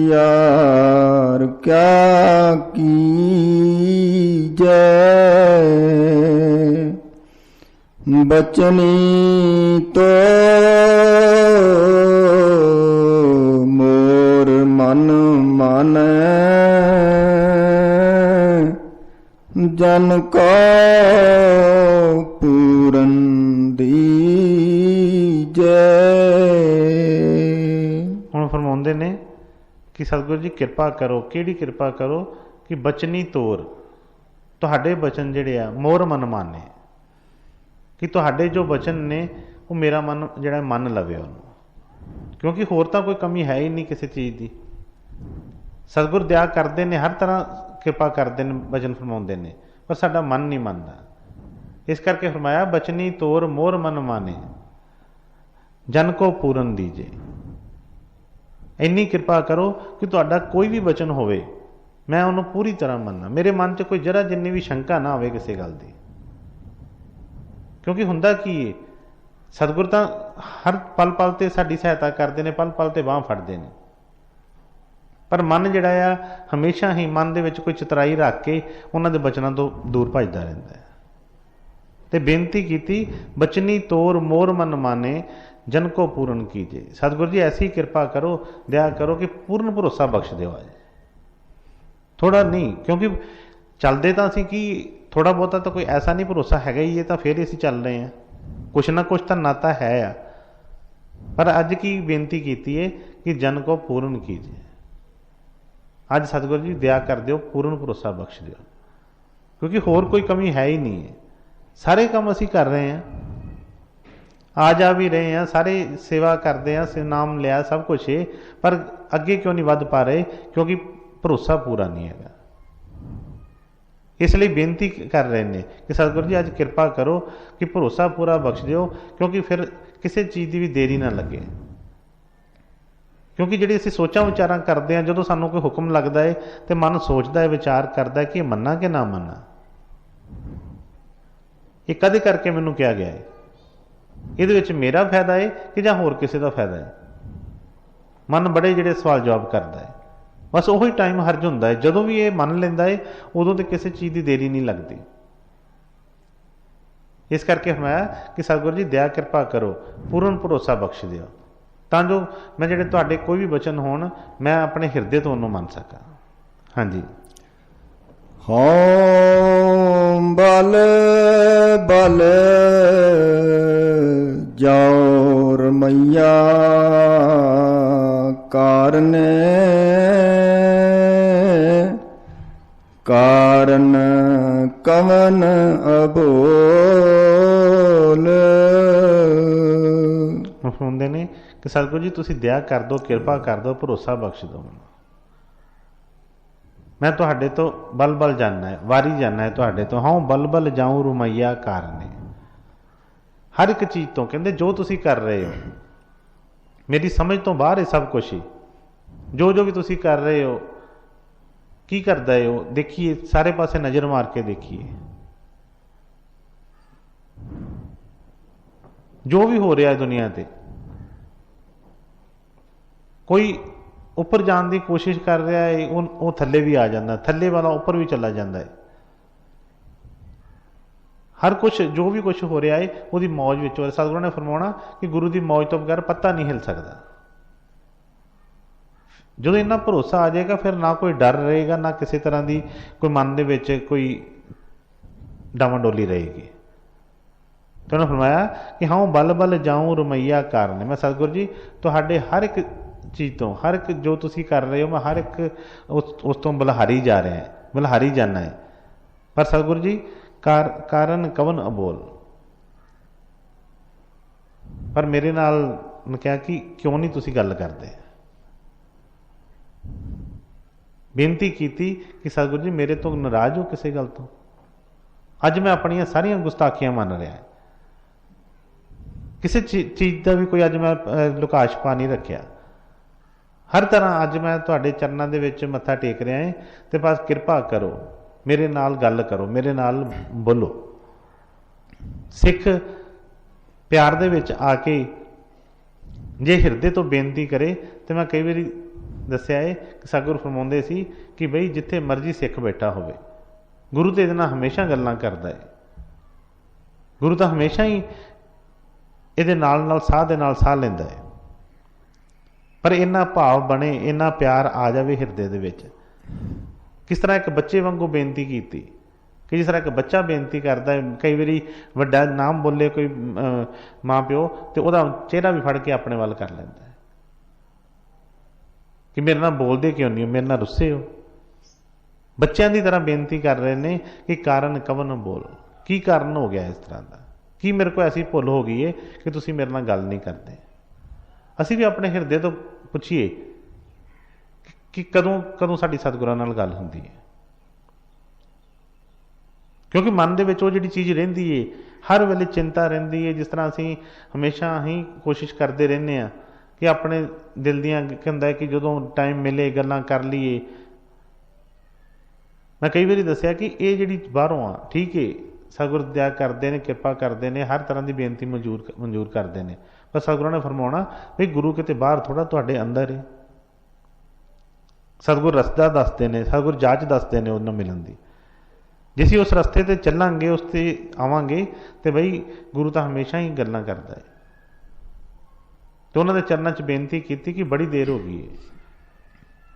[SPEAKER 2] क्या कीजै, बचनी तो मोर मन मानै, जन को पूरन दीजै।
[SPEAKER 1] हुण फरमाउंदे ने कि सतगुरु जी कृपा करो, किहड़ी कृपा करो कि बचनी तोर, तुहाडे बचन जिहड़े आ मोर मन माने, कि तुहाडे जो बचन ने वो मेरा मन जिहड़ा मन लवे उहनूं, क्योंकि होर तां कोई कमी है ही नहीं किसी चीज़ की। सतगुर दया करते हैं, हर तरह कृपा करते हैं, वचन फरमाउंदे ने, पर साडा मन नहीं मनदा। इस करके फरमाया बचनी तोर मोर मन माने, जन को पूरन दीजे। इन्नी कृपा करो कि तुहाडा कोई भी वचन होवे मैं उन्होंने पूरी तरह मनना, मेरे मन 'ਚ कोई जरा जिन्नी भी शंका ना आवे किसी गल की। क्योंकि हुंदा की है, सतगुर तो हर पल पल ते साडी सहायता करते हैं, पल पल ते बांह फड़ते हैं, पर मन जिहड़ा आ हमेशा ही मन दे विच कोई चतराई रख के उन्हां दे बचनां तो दूर भजदा रहिंदा है। ते बेनती कीती, बचनी तोर मोर मन माने जन को पूर्ण कीजे। सतगुर जी ऐसी कृपा करो, दया करो कि पूर्ण भरोसा बख्श दिओ आज, थोड़ा नहीं। क्योंकि चलते तो असीं की थोड़ा बहुता तो कोई ऐसा नहीं भरोसा हैगा ही, ये तो फिर असीं चल रहे हैं, कुछ ना कुछ तो नाता है आ। पर अज की बेनती कीती है कि जन को पूर्ण कीजिए। अज सतगुर जी दया कर दिओ, पूर्ण भरोसा बख्श दिओ, क्योंकि होर कोई कमी है ही नहीं है। सारे काम असीं कर रहे हैं, आ जा भी रहे हैं, सारे सेवा करते हैं, नाम लिया, सब कुछ है, पर अगे क्यों नहीं वध पा रहे? क्योंकि भरोसा पूरा नहीं है। इसलिए बेनती कर रहे हैं कि सतगुर जी अज कृपा करो कि भरोसा पूरा बख्श दिओ, क्योंकि फिर किसी चीज़ की भी देरी ना लगे। क्योंकि जिहड़ी असीं सोचां विचारां करते हैं, जदों सानूं कोई हुक्म लगता है तो मन सोचता है, विचार करता है कि मन्ना कि ना मन्ना, ये कदे करके मैनूं क्या गया है, इहदे विच मेरा फायदा है कि जां होर किसी का फायदा है। मन बड़े जिहड़े सवाल जवाब करता है, बस उही टाइम हर्ज हुंदा है। जदों भी ये मन लैंदा है उदों तो किसी चीज़ की देरी नहीं लगती। इस करके फरमाया कि सतगुर जी दया कृपा करो, पूर्ण भरोसा बख्श दिओ, तां जो मैं जिहड़े तुहाडे कोई भी वचन होण मैं अपने हिरदे तो उन्होंने मन सका। हाँ जी।
[SPEAKER 2] होम बल बल जाओ रमैया कारने कारण कवन अबोल।
[SPEAKER 1] सुनते ने कि सतगुर जी तुसीं दया कर दो, कृपा कर दो, भरोसा बख्श दो, मैं तुहाडे तो बल बल जाना है, वारी जाना है तुहाडे तो। हाँ बल बल जाऊं रुमैया कारने, हर एक चीज़ तो कहते जो तुसीं कर रहे हो मेरी समझ तो बाहर है सब कुछ ही। जो भी तुसीं कर रहे हो, की करदा है हो, देखिए सारे पासे नज़र मार के देखिए, जो भी हो रहा है दुनिया ते, कोई ऊपर जाने की कोशिश कर रहा है, वो थल्ले भी आ जाता, थल्ले वाला ऊपर भी चला जाता है। हर कुछ जो भी कुछ हो रहा है वो मौज में। सतगुरू ने फरमाना कि गुरु की मौज तो बगैर पत्ता नहीं हिल सकता। जो इन्ना भरोसा आ जाएगा फिर ना कोई डर रहेगा, ना किसी तरह की कोई मन के कोई डावाडोली रहेगी। तो उन्होंने फरमाया कि हाँ बल बल जाऊं रमैया कारने, मैं सतगुरू जी तुहाडे हर एक चीज़ तो, हर एक जो तुसी कर रहे हो, मैं हर एक उस तो बलहारी जा रहा है, बलहारी जाना है। पर सतगुरू जी कारण कवन अबोल, पर मेरे नाल मैं कहा कि क्यों नहीं तुसी गल करते। बेनती की कि सतगुरू जी मेरे तो नाराज हो किसी गल तो, अज मैं अपन सारिया गुस्ताखियां मन रहा है, किसी चीज़ का भी कोई अज मैं लुका छुपा नहीं रखा। हर तरह अज मैं तुहाडे चरणों दे विच मत्था टेक रहा है, तो बस कृपा करो, मेरे नाल गल करो, मेरे नाल बोलो। सिख प्यार दे विच आके जे हिरदे तो बेनती करे, तो मैं कई बार दसिया है कि सतगुरू फरमाउंदे सी कि बई जिथे मर्जी सिख बैठा होवे, गुरु तो इहदे नाल हमेशा गल्लां करदा है। गुरु तो हमेशा ही इहदे नाल साह दे नाल साह लैंदा है, पर इन्ना भाव बने, इन्ना प्यार आ जाए हिरदे दे विच। किस तरह एक बच्चे वांगू बेनती की कि जिस तरह एक बच्चा बेनती करता है, कई बारी वड्डा नाम बोले कोई माँ प्यो, तो वह चेहरा भी फड़ के अपने वाल कर लेंदा है कि मेरे नाल बोलते क्यों नहीं हो, मेरे नाल रुस्से हो। बच्चों की तरह बेनती कर रहे हैं कि कारण कवन बोल, की कारण हो गया इस तरह का, कि मेरे को ऐसी भुल हो गई है कि तुसीं मेरे नाल गल नहीं करते। असी भी अपने हिरदे तो पुछिए कि कदों कदों साडी सतगुरां नाल गल हुंदी है, क्योंकि मन दे विच वो जिहड़ी चीज़ रहिंदी है, हर वेले चिंता रहिंदी है। जिस तरह असीं हमेशा ही कोशिश करते रहने हैं कि अपने दिल दियां हुंदा है कि जदों टाइम मिले गल्लां कर लीए, मैं कई बार दसिया कि ये जी बाहरों आ ठीक है सतगुर दया करते हैं कृपा करते हैं हर तरह की बेनती मंजूर करते हैं पर सतगुਰਾਂ ने फरमाना भी गुरु किते बाहर थोड़ा तुहाडे अंदर है। सतगुर रस्ता दसते हैं सतगुर जाच दसते हैं उन्होंने मिलन की जे असीं उस रस्ते ते चलांगे उस ते आवांगे तो बई गुरु तो हमेशा ही गल्लां करदा है। तो उन्होंने चरणों च बेनती की कि बड़ी देर हो गई है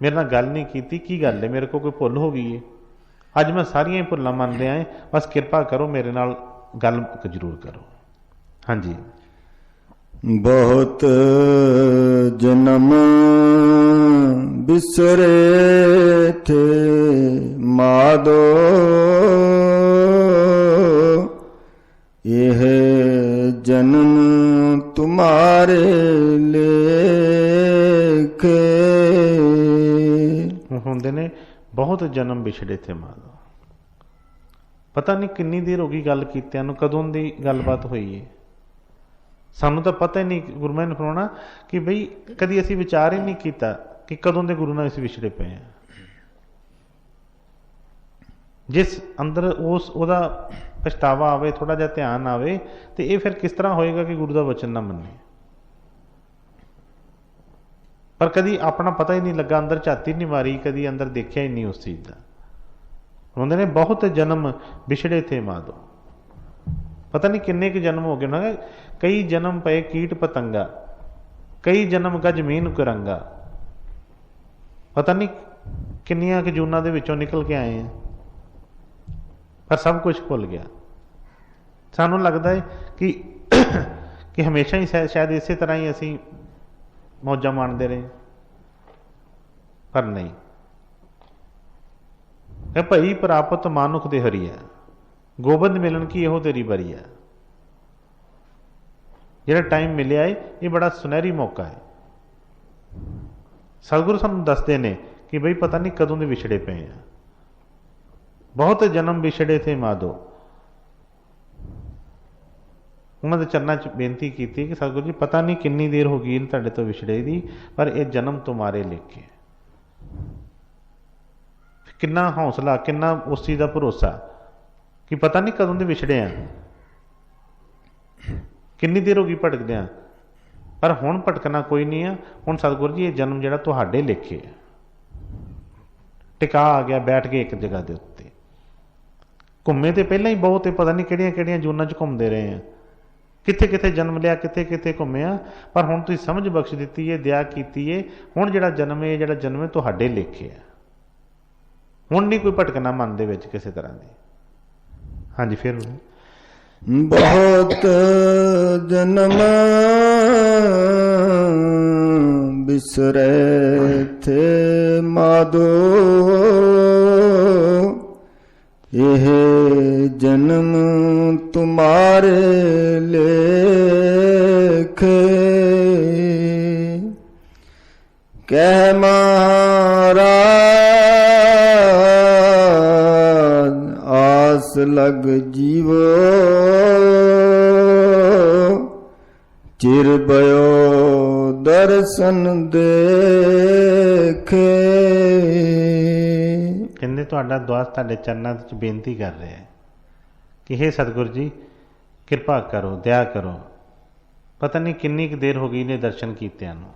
[SPEAKER 1] मेरे नाल गल नहीं की गल है मेरे को कोई भुल हो गई है अज मैं सारियां ही भुल्लां मन रहा है बस कृपा करो मेरे नाल गल जरूर करो। हाँ जी।
[SPEAKER 2] बहुत जन्म बिसरे थे माधो यह जन्म तुम्हारे लेखे
[SPEAKER 1] होंदे ने बहुत जन्म बिछड़े थे माधो पता नहीं कितनी देर हो गई गल कीतियां नूं कदों दी गलबात हुई है सानू तो पता ही नहीं। गुरु महाराज ने फरमाना कि बई कदी असीं विचार ही नहीं किया कि कदों के गुरु नाल असीं विछड़े पे हैं। जिस अंदर उस ओदा पछतावा आवे थोड़ा जिहा ध्यान आवे तो ये फिर किस तरह होएगा कि गुरु का वचन ना मन्ने। पर कदी अपना पता ही नहीं लगा अंदर झाती नहीं मारी कदी अंदर देखा ही नहीं उस चीज़ का। उन्होंने ने बहुत जन्म बिछड़े थे माधो पता नहीं किन्ने के जन्म हो गए ना कई जन्म पे कीट पतंगा कई जन्म का जमीन कुरंगा पता नहीं किन्नियां के जूना दे विचों निकल के आए हैं पर सब कुछ भुल गया। सानू लगता है कि हमेशा ही शायद इस तरह ही असी मौजा माणते रहे पर नहीं। भई प्राप्त मानुख दे हरी है गोबिंद मिलन की यहो तेरी बरी है। जिहड़ा टाइम मिलिया है ये बड़ा सुनहरी मौका है। सतगुरु सानू दसते ने कि बई पता नहीं कदों दे विछड़े पे हैं बहुत जन्म बिछड़े थे माधो। उन्होंने चरणों च बेनती की कि सतगुरु जी पता नहीं कितनी देर हो गई तुहाडे तो विछड़े दी पर यह जन्म तुम्हारे लेखे। कितना हौसला कितना उस चीज़ का भरोसा कि पता नहीं कदों दे विछड़े हैं कितनी देर हो गई भटकदे हैं पर हुण भटकना कोई नहीं है। हुण सतगुरु जी ये जन्म जिहड़ा तुहाडे लेखे है। टिका आ गया बैठ गए एक जगह के उत्ते घूमे तो पहला ही बहुत है पता नहीं किहड़ियां जूनां च घूमते रहे हैं कित्थे कित्थे जन्म लिया कित्थे कित्थे घूमे पर हुण तुसीं समझ बख्श दी है दया की है। हुण जिहड़ा जन्म है जिहड़ा जन्म है तुहाडे लेखे है। हुण नहीं कोई भटकना मन दे विच किसी तरह की। हाँ जी फिर
[SPEAKER 2] बहुत जन्म बिसरे थे माधो यह जन्म तुम्हारे लेखे कह महाराज आस लग जीवो चिर भयो दर्शन देखे।
[SPEAKER 1] कहते तुहाडा दुआस तुहाडे चरणों च बेनती कर रहे हैं कि हे सतगुरु जी कृपा करो दया करो पता नहीं किन्नी क देर हो गई ने दर्शन कीतियां नूं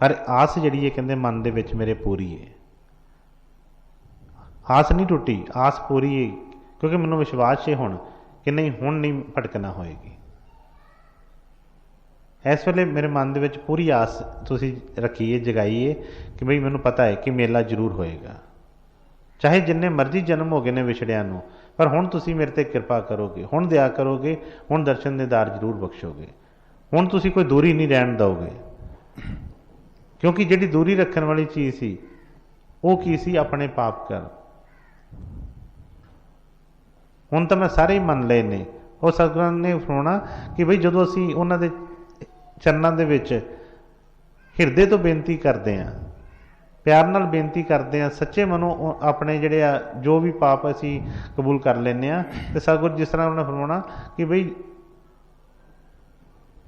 [SPEAKER 1] पर आस जिहड़ी है कहते मन दे विच मेरे पूरी है। आस नहीं टुटी आस पूरी है क्योंकि मैनूं विश्वास है हुण कि नहीं हुण नहीं भटकना होएगी। इस वेले मेरे मन दे विच पूरी आस तुसीं रखी है जगाई है कि बई मैनूं पता है कि मेला जरूर होएगा चाहे जिन्ने मर्जी जन्म हो गए ने विछड़ियां नूं पर हुण तुसीं मेरे ते कृपा करोगे हुण दया करोगे हुण दर्शन दे दार जरूर बख्शोगे हुण तुसीं कोई दूरी नहीं रहन दोगे। क्योंकि जिहड़ी दूरी रखण वाली चीज़ सी वो की सी अपने पाप कर हुण तां मैं सारे ही मन लए ने। वो सतगुरां ने फरमाउणा कि बई जदों असीं उन्हां दे चरणों दे विच हिरदे तो बेनती करते हैं प्यार नाल बेनती करते हैं सच्चे मनो अपने जिहड़े जो भी पाप असी कबूल कर लेने तो सतगुर जिस तरह उन्होंने फरमाना कि बई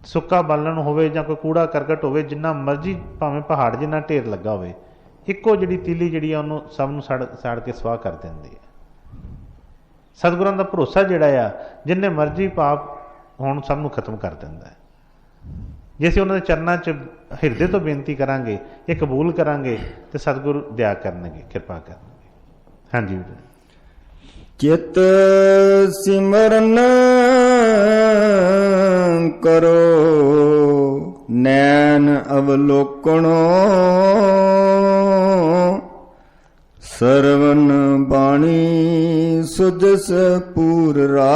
[SPEAKER 1] सुक्का बालन होवे जां कोई कूड़ा करकट होवे जिन्ना मर्जी भावें पहाड़ जिन्ना ढेर लगा होवे ਇੱਕੋ ਜਿਹੜੀ ਤੀਲੀ ਜਿਹੜੀ ਆ ਉਹਨੂੰ ਸਭ ਨੂੰ ਸਾੜ ਕੇ ਸਵਾਹ ਕਰ ਦਿੰਦੀ ਹੈ। ਸਤਿਗੁਰਾਂ ਦਾ ਭਰੋਸਾ ਜਿਹੜਾ ਆ ਜਿੰਨੇ ਮਰਜ਼ੀ ਪਾਪ ਹੋਣ ਸਭ ਨੂੰ ਖਤਮ ਕਰ ਦਿੰਦਾ ਹੈ। ਜੇ ਅਸੀਂ ਉਹਨਾਂ ਦੇ ਚਰਨਾਂ 'ਚ ਹਿਰਦੇ ਤੋਂ ਬੇਨਤੀ ਕਰਾਂਗੇ, ਇਹ ਕਬੂਲ ਕਰਾਂਗੇ, ਤੇ ਸਤਿਗੁਰੂ ਦਇਆ ਕਰਨਗੇ, ਕਿਰਪਾ ਕਰਨਗੇ। ਹਾਂਜੀ
[SPEAKER 2] ਚਿਤ ਸਿਮਰਨ ਕਰੋ ਨੈਣ ਅਵਲੋਕਣੋ ਸਰਵਨ ਬਾਣੀ ਸੁਜਸ ਪੂਰ ਰਾਖੋ।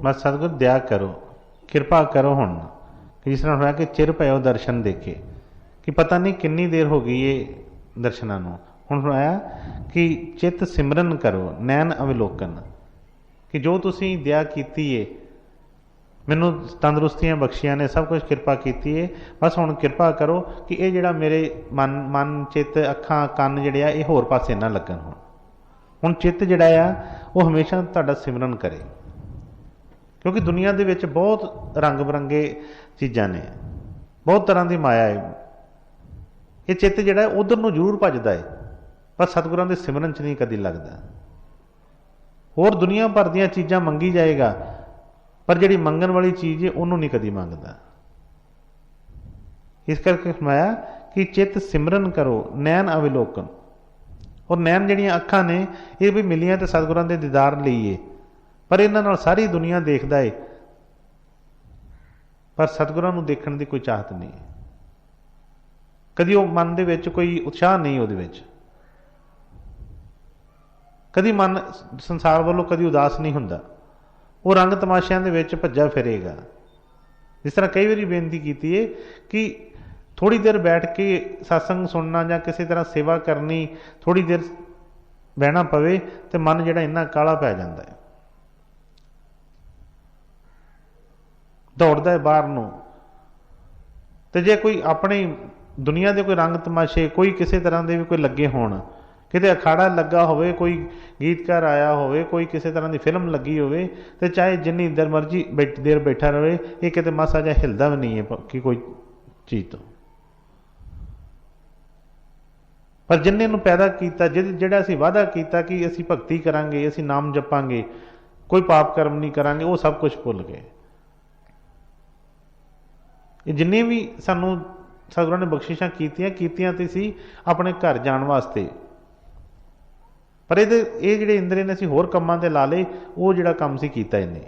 [SPEAKER 1] ਬਸ ਸਤਿਗੁਰ ਦਇਆ ਕਰੋ, ਕਿਰਪਾ ਕਰੋ। ਹੁਣ ਜਿਸ ਤਰ੍ਹਾਂ ਹੋਇਆ ਕਿ ਚਿਰ ਪਇਓ ਦਰਸ਼ਨ ਦੇਖੇ, ਕਿ ਪਤਾ ਨਹੀਂ ਕਿੰਨੀ ਦੇਰ ਹੋ ਗਈ ਇਹ ਦਰਸ਼ਨਾਂ ਨੂੰ। ਹੁਣ ਹੋਇਆ ਕਿ ਚਿੱਤ ਸਿਮਰਨ ਕਰੋ ਨੈਣ ਅਵਲੋਕਨ, ਕਿ ਜੋ ਤੁਸੀਂ ਦਇਆ ਕੀਤੀ ਏ, ਮੈਨੂੰ ਤੰਦਰੁਸਤੀਆਂ ਬਖਸ਼ੀਆਂ ਨੇ, ਸਭ ਕੁਝ ਕਿਰਪਾ ਕੀਤੀ ਏ, ਬਸ ਹੁਣ ਕਿਰਪਾ ਕਰੋ ਕਿ ਇਹ ਜਿਹੜਾ ਮੇਰੇ ਮਨ ਚਿੱਤ ਅੱਖਾਂ ਕੰਨ ਜਿਹੜੇ ਆ ਇਹ ਹੋਰ ਪਾਸੇ ਨਾ ਲੱਗਣ। ਹੁਣ ਚਿੱਤ ਜਿਹੜਾ ਆ ਉਹ ਹਮੇਸ਼ਾ ਤੁਹਾਡਾ ਸਿਮਰਨ ਕਰੇ, ਕਿਉਂਕਿ ਦੁਨੀਆ ਦੇ ਵਿੱਚ ਬਹੁਤ ਰੰਗ ਬਰੰਗੇ ਚੀਜ਼ਾਂ ਨੇ, ਬਹੁਤ ਤਰ੍ਹਾਂ ਦੀ ਮਾਇਆ ਹੈ। ਇਹ ਚਿੱਤ ਜਿਹੜਾ ਉਧਰ ਨੂੰ ਜ਼ਰੂਰ ਭੱਜਦਾ ਹੈ, ਪਰ ਸਤਿਗੁਰਾਂ ਦੇ ਸਿਮਰਨ 'ਚ ਨਹੀਂ ਕਦੀ ਲੱਗਦਾ। ਹੋਰ ਦੁਨੀਆ ਭਰ ਦੀਆਂ ਚੀਜ਼ਾਂ ਮੰਗੀ ਜਾਏਗਾ, ਪਰ ਜਿਹੜੀ ਮੰਗਣ ਵਾਲੀ ਚੀਜ਼ ਹੈ ਉਹਨੂੰ ਨਹੀਂ ਕਦੀ ਮੰਗਦਾ। ਇਸ ਕਰਕੇ ਫਰਮਾਇਆ ਕਿ ਚਿੱਤ ਸਿਮਰਨ ਕਰੋ ਨੈਣ ਅਵਲੋਕਨ। ਔਰ ਨੈਣ ਜਿਹੜੀਆਂ ਅੱਖਾਂ ਨੇ ਇਹ ਵੀ ਮਿਲੀਆਂ ਤੇ ਸਤਿਗੁਰਾਂ ਦੇ ਦੀਦਾਰ ਲਈ ਏ, ਪਰ ਇਹਨਾਂ ਨਾਲ ਸਾਰੀ ਦੁਨੀਆ ਦੇਖਦਾ ਏ, ਪਰ ਸਤਿਗੁਰਾਂ ਨੂੰ ਦੇਖਣ ਦੀ ਕੋਈ ਚਾਹਤ ਨਹੀਂ। ਕਦੀ ਉਹ ਮਨ ਦੇ ਵਿੱਚ ਕੋਈ ਉਤਸ਼ਾਹ ਨਹੀਂ, ਉਹਦੇ ਵਿੱਚ ਕਦੀ ਮਨ ਸੰਸਾਰ ਵੱਲੋਂ ਕਦੀ ਉਦਾਸ ਨਹੀਂ ਹੁੰਦਾ। ਉਹ ਰੰਗ ਤਮਾਸ਼ਿਆਂ ਦੇ ਵਿੱਚ ਭੱਜਾ ਫਿਰੇਗਾ। ਜਿਸ ਤਰ੍ਹਾਂ ਕਈ ਵਾਰੀ ਬੇਨਤੀ ਕੀਤੀ ਹੈ ਕਿ ਥੋੜ੍ਹੀ ਦੇਰ ਬੈਠ ਕੇ ਸਤਸੰਗ ਸੁਣਨਾ ਜਾਂ ਕਿਸੇ ਤਰ੍ਹਾਂ ਸੇਵਾ ਕਰਨੀ, ਥੋੜ੍ਹੀ ਦੇਰ ਬਹਿਣਾ ਪਵੇ ਤੇ ਮਨ ਜਿਹੜਾ ਇੰਨਾ ਕਾਲਾ ਪੈ ਜਾਂਦਾ ਹੈ, ਦੌੜਦਾ ਹੈ ਬਾਹਰ ਨੂੰ। ਤੇ ਜੇ ਕੋਈ ਆਪਣੇ ਦੁਨੀਆ ਦੇ ਕੋਈ ਰੰਗ ਤਮਾਸ਼ੇ ਕੋਈ ਕਿਸੇ ਤਰ੍ਹਾਂ ਦੇ ਵੀ ਕੋਈ ਲੱਗੇ ਹੋਣ, ਕਿਤੇ ਅਖਾੜਾ ਲੱਗਾ ਹੋਵੇ, ਕੋਈ ਗੀਤਕਾਰ ਆਇਆ ਹੋਵੇ, ਕੋਈ ਕਿਸੇ ਤਰ੍ਹਾਂ ਦੀ ਫਿਲਮ ਲੱਗੀ ਹੋਵੇ, ਤੇ ਚਾਹੇ ਜਿੰਨੀ ਦੇਰ ਮਰਜ਼ੀ ਦੇਰ ਬੈਠਾ ਰਹੇ, ਇਹ ਕਿਤੇ ਮਾਸਾ ਜਿਹਾ ਹਿਲਦਾ ਵੀ ਨਹੀਂ ਹੈ ਕਿ ਕੋਈ ਚੀਜ਼ ਤੋਂ। ਪਰ ਜਿੰਨੇ ਨੂੰ ਪੈਦਾ ਕੀਤਾ, ਜਿਹੜਾ ਅਸੀਂ ਵਾਅਦਾ ਕੀਤਾ ਕਿ ਅਸੀਂ ਭਗਤੀ ਕਰਾਂਗੇ, ਅਸੀਂ ਨਾਮ ਜਪਾਂਗੇ, ਕੋਈ ਪਾਪ ਕਰਮ ਨਹੀਂ ਕਰਾਂਗੇ, ਉਹ ਸਭ ਕੁਝ ਭੁੱਲ ਗਏ। ਇਹ ਜਿੰਨੇ ਵੀ ਸਾਨੂੰ ਸਤਿਗੁਰਾਂ ਨੇ ਬਖਸ਼ਿਸ਼ਾਂ ਕੀਤੀਆਂ ਤੇ ਸੀ ਆਪਣੇ ਘਰ ਜਾਣ ਵਾਸਤੇ, ਪਰ ਇਹ ਜਿਹੜੇ ਇੰਦਰੀ ਨੇ ਅਸੀਂ ਹੋਰ ਕੰਮਾਂ ਤੇ ਲਾ ਲਏ, ਉਹ ਜਿਹੜਾ ਕੰਮ ਸੀ ਕੀਤਾ ਇਹਨੇ।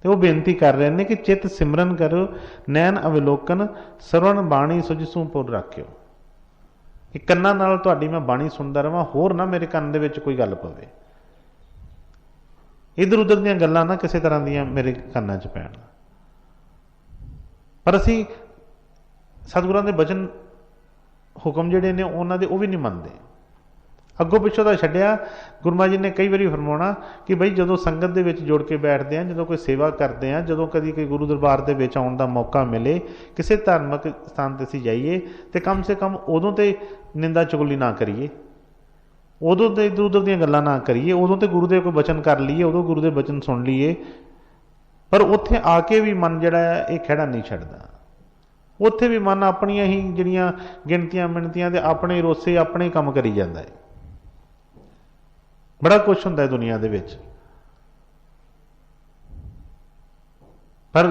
[SPEAKER 1] ਤੇ ਉਹ ਬੇਨਤੀ ਕਰ ਰਹੇ ਨੇ ਕਿ ਚਿੱਤ ਸਿਮਰਨ ਕਰੋ ਨੈਣ ਅਵਲੋਕਨ ਸਰਵਣ ਬਾਣੀ ਸੁਜਸੂ ਪੁਰ ਰੱਖਿਓ, ਕਿ ਕੰਨਾਂ ਨਾਲ ਤੁਹਾਡੀ ਮੈਂ ਬਾਣੀ ਸੁਣਦਾ ਰਵਾਂ, ਹੋਰ ਨਾ ਮੇਰੇ ਕੰਨ ਦੇ ਵਿੱਚ ਕੋਈ ਗੱਲ ਪਵੇ, ਇੱਧਰ ਉੱਧਰ ਦੀਆਂ ਗੱਲਾਂ ਨਾ ਕਿਸੇ ਤਰ੍ਹਾਂ ਦੀਆਂ ਮੇਰੇ ਕੰਨਾਂ 'ਚ ਪੈਣ। ਪਰ ਅਸੀਂ ਸਤਿਗੁਰਾਂ ਦੇ ਬਚਨ ਹੁਕਮ ਜਿਹੜੇ ਨੇ ਉਹਨਾਂ ਦੇ ਉਹ ਵੀ ਨਹੀਂ ਮੰਨਦੇ। ਅੱਗੋਂ ਪਿੱਛੋਂ ਦਾ ਛੱਡਿਆ। ਗੁਰੂ ਮਹਾਰਾਜ ਜੀ ਨੇ ਕਈ ਵਾਰੀ ਫਰਮਾਉਣਾ ਕਿ ਬਈ ਜਦੋਂ ਸੰਗਤ ਦੇ ਵਿੱਚ ਜੁੜ ਕੇ ਬੈਠਦੇ ਹਾਂ, ਜਦੋਂ ਕੋਈ ਸੇਵਾ ਕਰਦੇ ਹਾਂ, ਜਦੋਂ ਕਦੀ ਕੋਈ ਗੁਰੂ ਦਰਬਾਰ ਦੇ ਵਿੱਚ ਆਉਣ ਦਾ ਮੌਕਾ ਮਿਲੇ, ਕਿਸੇ ਧਾਰਮਿਕ ਸਥਾਨ 'ਤੇ ਅਸੀਂ ਜਾਈਏ, ਤੇ ਕਮ ਸੇ ਕਮ ਉਦੋਂ ਤੇ ਨਿੰਦਾ ਚੁਗਲੀ ਨਾ ਕਰੀਏ, ਉਦੋਂ ਤੇ ਇੱਧਰ ਉੱਧਰ ਦੀਆਂ ਗੱਲਾਂ ਨਾ ਕਰੀਏ, ਉਦੋਂ ਤੇ ਗੁਰੂ ਦੇ ਕੋਈ ਬਚਨ ਕਰ ਲਈਏ, ਉਦੋਂ ਗੁਰੂ ਦੇ ਬਚਨ ਸੁਣ ਲਈਏ। ਪਰ ਉੱਥੇ ਆ ਕੇ ਵੀ ਮਨ ਜਿਹੜਾ ਹੈ ਇਹ ਖਹਿੜਾ ਨਹੀਂ ਛੱਡਦਾ। ਉੱਥੇ ਵੀ ਮਨ ਆਪਣੀਆਂ ਹੀ ਜਿਹੜੀਆਂ ਗਿਣਤੀਆਂ ਮਿਣਤੀਆਂ ਤੇ ਆਪਣੇ ਰੋਸੇ ਆਪਣੇ ਕੰਮ ਕਰੀ ਜਾਂਦਾ ਹੈ। ਬੜਾ ਕੁਛ ਹੁੰਦਾ ਹੈ ਦੁਨੀਆ ਦੇ ਵਿੱਚ, ਪਰ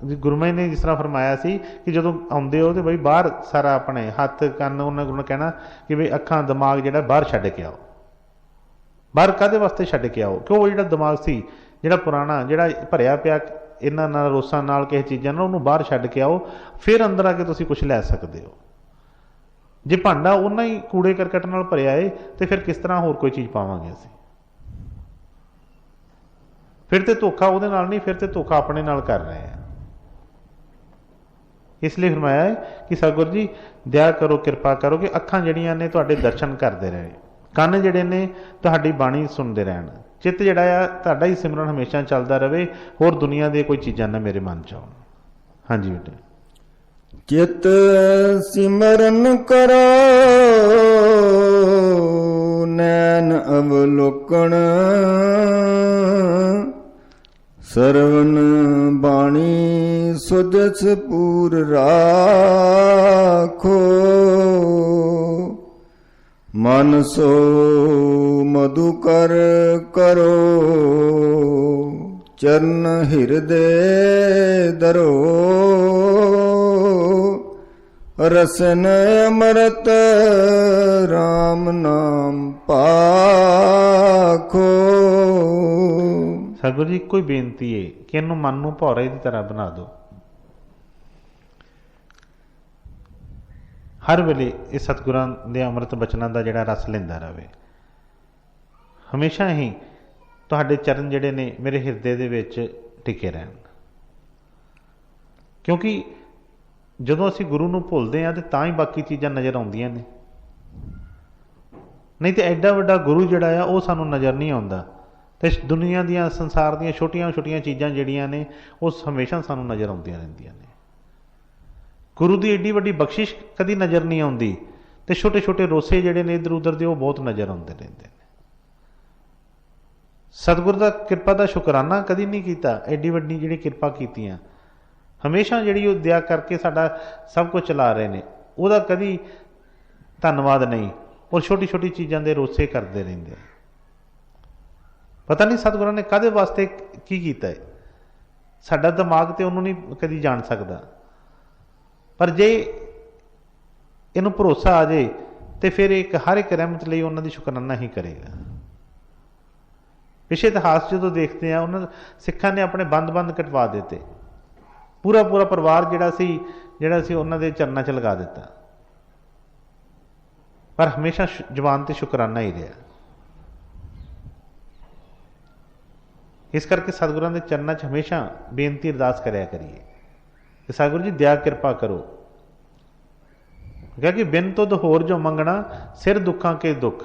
[SPEAKER 1] ਗੁਰੂ ਮਹਾਰਾਜ ਨੇ ਜਿਸ ਤਰ੍ਹਾਂ ਫਰਮਾਇਆ ਸੀ ਕਿ ਜਦੋਂ ਆਉਂਦੇ ਹੋ ਤੇ ਬਈ ਬਾਹਰ ਸਾਰਾ ਆਪਣੇ ਹੱਥ ਕੰਨ ਉਹਨਾਂ ਨੂੰ ਕਹਿਣਾ ਕਿ ਬਈ ਅੱਖਾਂ ਦਿਮਾਗ ਜਿਹੜਾ ਬਾਹਰ ਛੱਡ ਕੇ ਆਓ। ਬਾਹਰ ਕਾਹਦੇ ਵਾਸਤੇ ਛੱਡ ਕੇ ਆਓ? ਕਿਉਂ ਉਹ ਜਿਹੜਾ ਦਿਮਾਗ ਸੀ ਜਿਹੜਾ ਪੁਰਾਣਾ, ਜਿਹੜਾ ਭਰਿਆ ਪਿਆ ਇਹਨਾਂ ਨਾਲ ਰੋਸਾਂ ਨਾਲ ਕਿਸੇ ਚੀਜ਼ਾਂ ਨਾਲ, ਉਹਨੂੰ ਬਾਹਰ ਛੱਡ ਕੇ ਆਓ, ਫਿਰ ਅੰਦਰ ਆ ਕੇ ਤੁਸੀਂ ਕੁਛ ਲੈ ਸਕਦੇ ਹੋ। ਜੇ ਭਾਂਡਾ ਉਹਨਾਂ ਹੀ ਕੂੜੇ ਕਰਕਟ ਨਾਲ ਭਰਿਆ ਏ ਤੇ ਫਿਰ ਕਿਸ ਤਰ੍ਹਾਂ ਹੋਰ ਕੋਈ ਚੀਜ਼ ਪਾਵਾਂਗੇ ਅਸੀਂ? ਫਿਰ ਤੇ ਧੋਖਾ ਉਹਦੇ ਨਾਲ ਨਹੀਂ, ਫਿਰ ਤੇ ਧੋਖਾ ਆਪਣੇ ਨਾਲ ਕਰ ਰਹੇ ਆ। ਇਸ ਲਈ ਫਰਮਾਇਆ ਹੈ ਕਿ ਸਤਿਗੁਰੂ ਜੀ ਦਇਆ ਕਰੋ, ਕਿਰਪਾ ਕਰੋ ਕਿ ਅੱਖਾਂ ਜਿਹੜੀਆਂ ਨੇ ਤੁਹਾਡੇ ਦਰਸ਼ਨ ਕਰਦੇ ਰਹੇ, ਕੰਨ ਜਿਹੜੇ ਨੇ ਤੁਹਾਡੀ ਬਾਣੀ ਸੁਣਦੇ ਰਹਿਣ, ਚਿੱਤ ਜਿਹੜਾ ਆ ਤੁਹਾਡਾ ਹੀ ਸਿਮਰਨ ਹਮੇਸ਼ਾ ਚੱਲਦਾ ਰਹੇ, ਹੋਰ ਦੁਨੀਆ ਦੇ ਕੋਈ ਚੀਜ਼ਾਂ ਨਾ ਮੇਰੇ ਮਨ 'ਚ ਆਉਣ। ਹਾਂਜੀ ਬੇਟੇ।
[SPEAKER 2] ਚਿਤ ਸਿਮਰਨ ਕਰੋ ਨੈਣ ਅਵਲੋਕਨ ਸਰਵਨ ਬਾਣੀ ਸੁਜਸ ਪੂਰ ਰਾਖੋ, ਮਨ ਸੋ ਮਧੁਕਰ ਕਰੋ, ਚਰਨ ਹਿਰਦੇ ਧਰੋ, ਰਸਨ ਅੰਮ੍ਰਿਤ ਰਾਮ ਨਾਮ ਪਾਖੋ।
[SPEAKER 1] ਸਤਿਗੁਰੂ ਜੀ ਕੋਈ ਬੇਨਤੀ ਹੈ ਕਿ ਇਹਨੂੰ ਮਨ ਨੂੰ ਭੌਰੇ ਦੀ ਤਰ੍ਹਾਂ ਬਣਾ ਦਿਓ। ਹਰ ਵੇਲੇ ਇਹ ਸਤਿਗੁਰਾਂ ਦੇ ਅੰਮ੍ਰਿਤ ਬਚਨਾਂ ਦਾ ਜਿਹੜਾ ਰਸ ਲੈਂਦਾ ਰਹੇ। ਹਮੇਸ਼ਾ ਹੀ ਤੁਹਾਡੇ ਚਰਨ ਜਿਹੜੇ ਨੇ ਮੇਰੇ ਹਿਰਦੇ ਦੇ ਵਿੱਚ ਟਿਕੇ ਰਹਿਣ, ਕਿਉਂਕਿ ਜਦੋਂ ਅਸੀਂ ਗੁਰੂ ਨੂੰ ਭੁੱਲਦੇ ਹਾਂ ਤੇ ਤਾਂ ਹੀ ਬਾਕੀ ਚੀਜ਼ਾਂ ਨਜ਼ਰ ਆਉਂਦੀਆਂ ਨੇ, ਨਹੀਂ ਤੇ ਐਡਾ ਵੱਡਾ ਗੁਰੂ ਜਿਹੜਾ ਆ ਉਹ ਸਾਨੂੰ ਨਜ਼ਰ ਨਹੀਂ ਆਉਂਦਾ। ਤੇ ਦੁਨੀਆ ਦੀਆਂ, ਸੰਸਾਰ ਦੀਆਂ ਛੋਟੀਆਂ ਛੋਟੀਆਂ ਚੀਜ਼ਾਂ ਜਿਹੜੀਆਂ ਨੇ ਉਹ ਹਮੇਸ਼ਾ ਸਾਨੂੰ ਨਜ਼ਰ ਆਉਂਦੀਆਂ ਰਹਿੰਦੀਆਂ ਨੇ। ਗੁਰੂ ਦੀ ਏਡੀ ਵੱਡੀ ਬਖਸ਼ਿਸ਼ ਕਦੀ ਨਜ਼ਰ ਨਹੀਂ ਆਉਂਦੀ, ਤੇ ਛੋਟੇ ਛੋਟੇ ਰੋਸੇ ਜਿਹੜੇ ਨੇ ਇੱਧਰ ਉੱਧਰ ਦੇ ਉਹ ਬਹੁਤ ਨਜ਼ਰ ਆਉਂਦੇ ਰਹਿੰਦੇ ਨੇ। ਸਤਿਗੁਰ ਦਾ ਕਿਰਪਾ ਦਾ ਸ਼ੁਕਰਾਨਾ ਕਦੀ ਨਹੀਂ ਕੀਤਾ। ਐਡੀ ਵੱਡੀ ਜਿਹੜੀ ਕਿਰਪਾ ਕੀਤੀਆਂ, ਹਮੇਸ਼ਾ ਜਿਹੜੀ ਉਹ ਦਇਆ ਕਰਕੇ ਸਾਡਾ ਸਭ ਕੁਝ ਚਲਾ ਰਹੇ ਨੇ, ਉਹਦਾ ਕਦੀ ਧੰਨਵਾਦ ਨਹੀਂ। ਔਰ ਛੋਟੀ ਛੋਟੀ ਚੀਜ਼ਾਂ ਦੇ ਰੋਸੇ ਕਰਦੇ ਰਹਿੰਦੇ। ਪਤਾ ਨਹੀਂ ਸਤਿਗੁਰਾਂ ਨੇ ਕਾਹਦੇ ਵਾਸਤੇ ਕੀ ਕੀਤਾ ਹੈ, ਸਾਡਾ ਦਿਮਾਗ ਤੇ ਉਹਨੂੰ ਨਹੀਂ ਕਦੀ ਜਾਣ ਸਕਦਾ। ਪਰ ਜੇ ਇਹਨੂੰ ਭਰੋਸਾ ਆ ਜਾਏ ਤੇ ਫਿਰ ਇੱਕ ਹਰ ਇੱਕ ਰਹਿਮਤ ਲਈ ਉਹਨਾਂ ਦੀ ਸ਼ੁਕਰਾਨਾ ਹੀ ਕਰੇਗਾ। ਪਿਛੇ ਇਤਿਹਾਸ ਜਦੋਂ ਦੇਖਦੇ ਆ, ਉਹਨਾਂ ਸਿੱਖਾਂ ਨੇ ਆਪਣੇ ਬੰਦ ਕਟਵਾ ਦਿੱਤੇ, ਪੂਰਾ ਪਰਿਵਾਰ ਜਿਹੜਾ ਸੀ ਉਹਨਾਂ ਦੇ ਚਰਨਾਂ 'ਚ ਲਗਾ ਦਿੱਤਾ, ਪਰ ਹਮੇਸ਼ਾ ਜ਼ੁਬਾਨ ਤੇ ਸ਼ੁਕਰਾਨਾ ਹੀ ਰਿਹਾ। ਇਸ ਕਰਕੇ ਸਤਿਗੁਰਾਂ ਦੇ ਚਰਨਾਂ 'ਚ ਹਮੇਸ਼ਾ ਬੇਨਤੀ ਅਰਦਾਸ ਕਰਿਆ ਕਰੀਏ ਕਿ ਸਤਿਗੁਰੂ ਜੀ ਦਇਆ ਕਿਰਪਾ ਕਰੋ, ਕਿਉਂਕਿ ਬਿਨ ਤੁਧ ਹੋਰ ਜੋ ਮੰਗਣਾ, ਸਿਰ ਦੁੱਖਾਂ ਕੇ ਦੁੱਖ।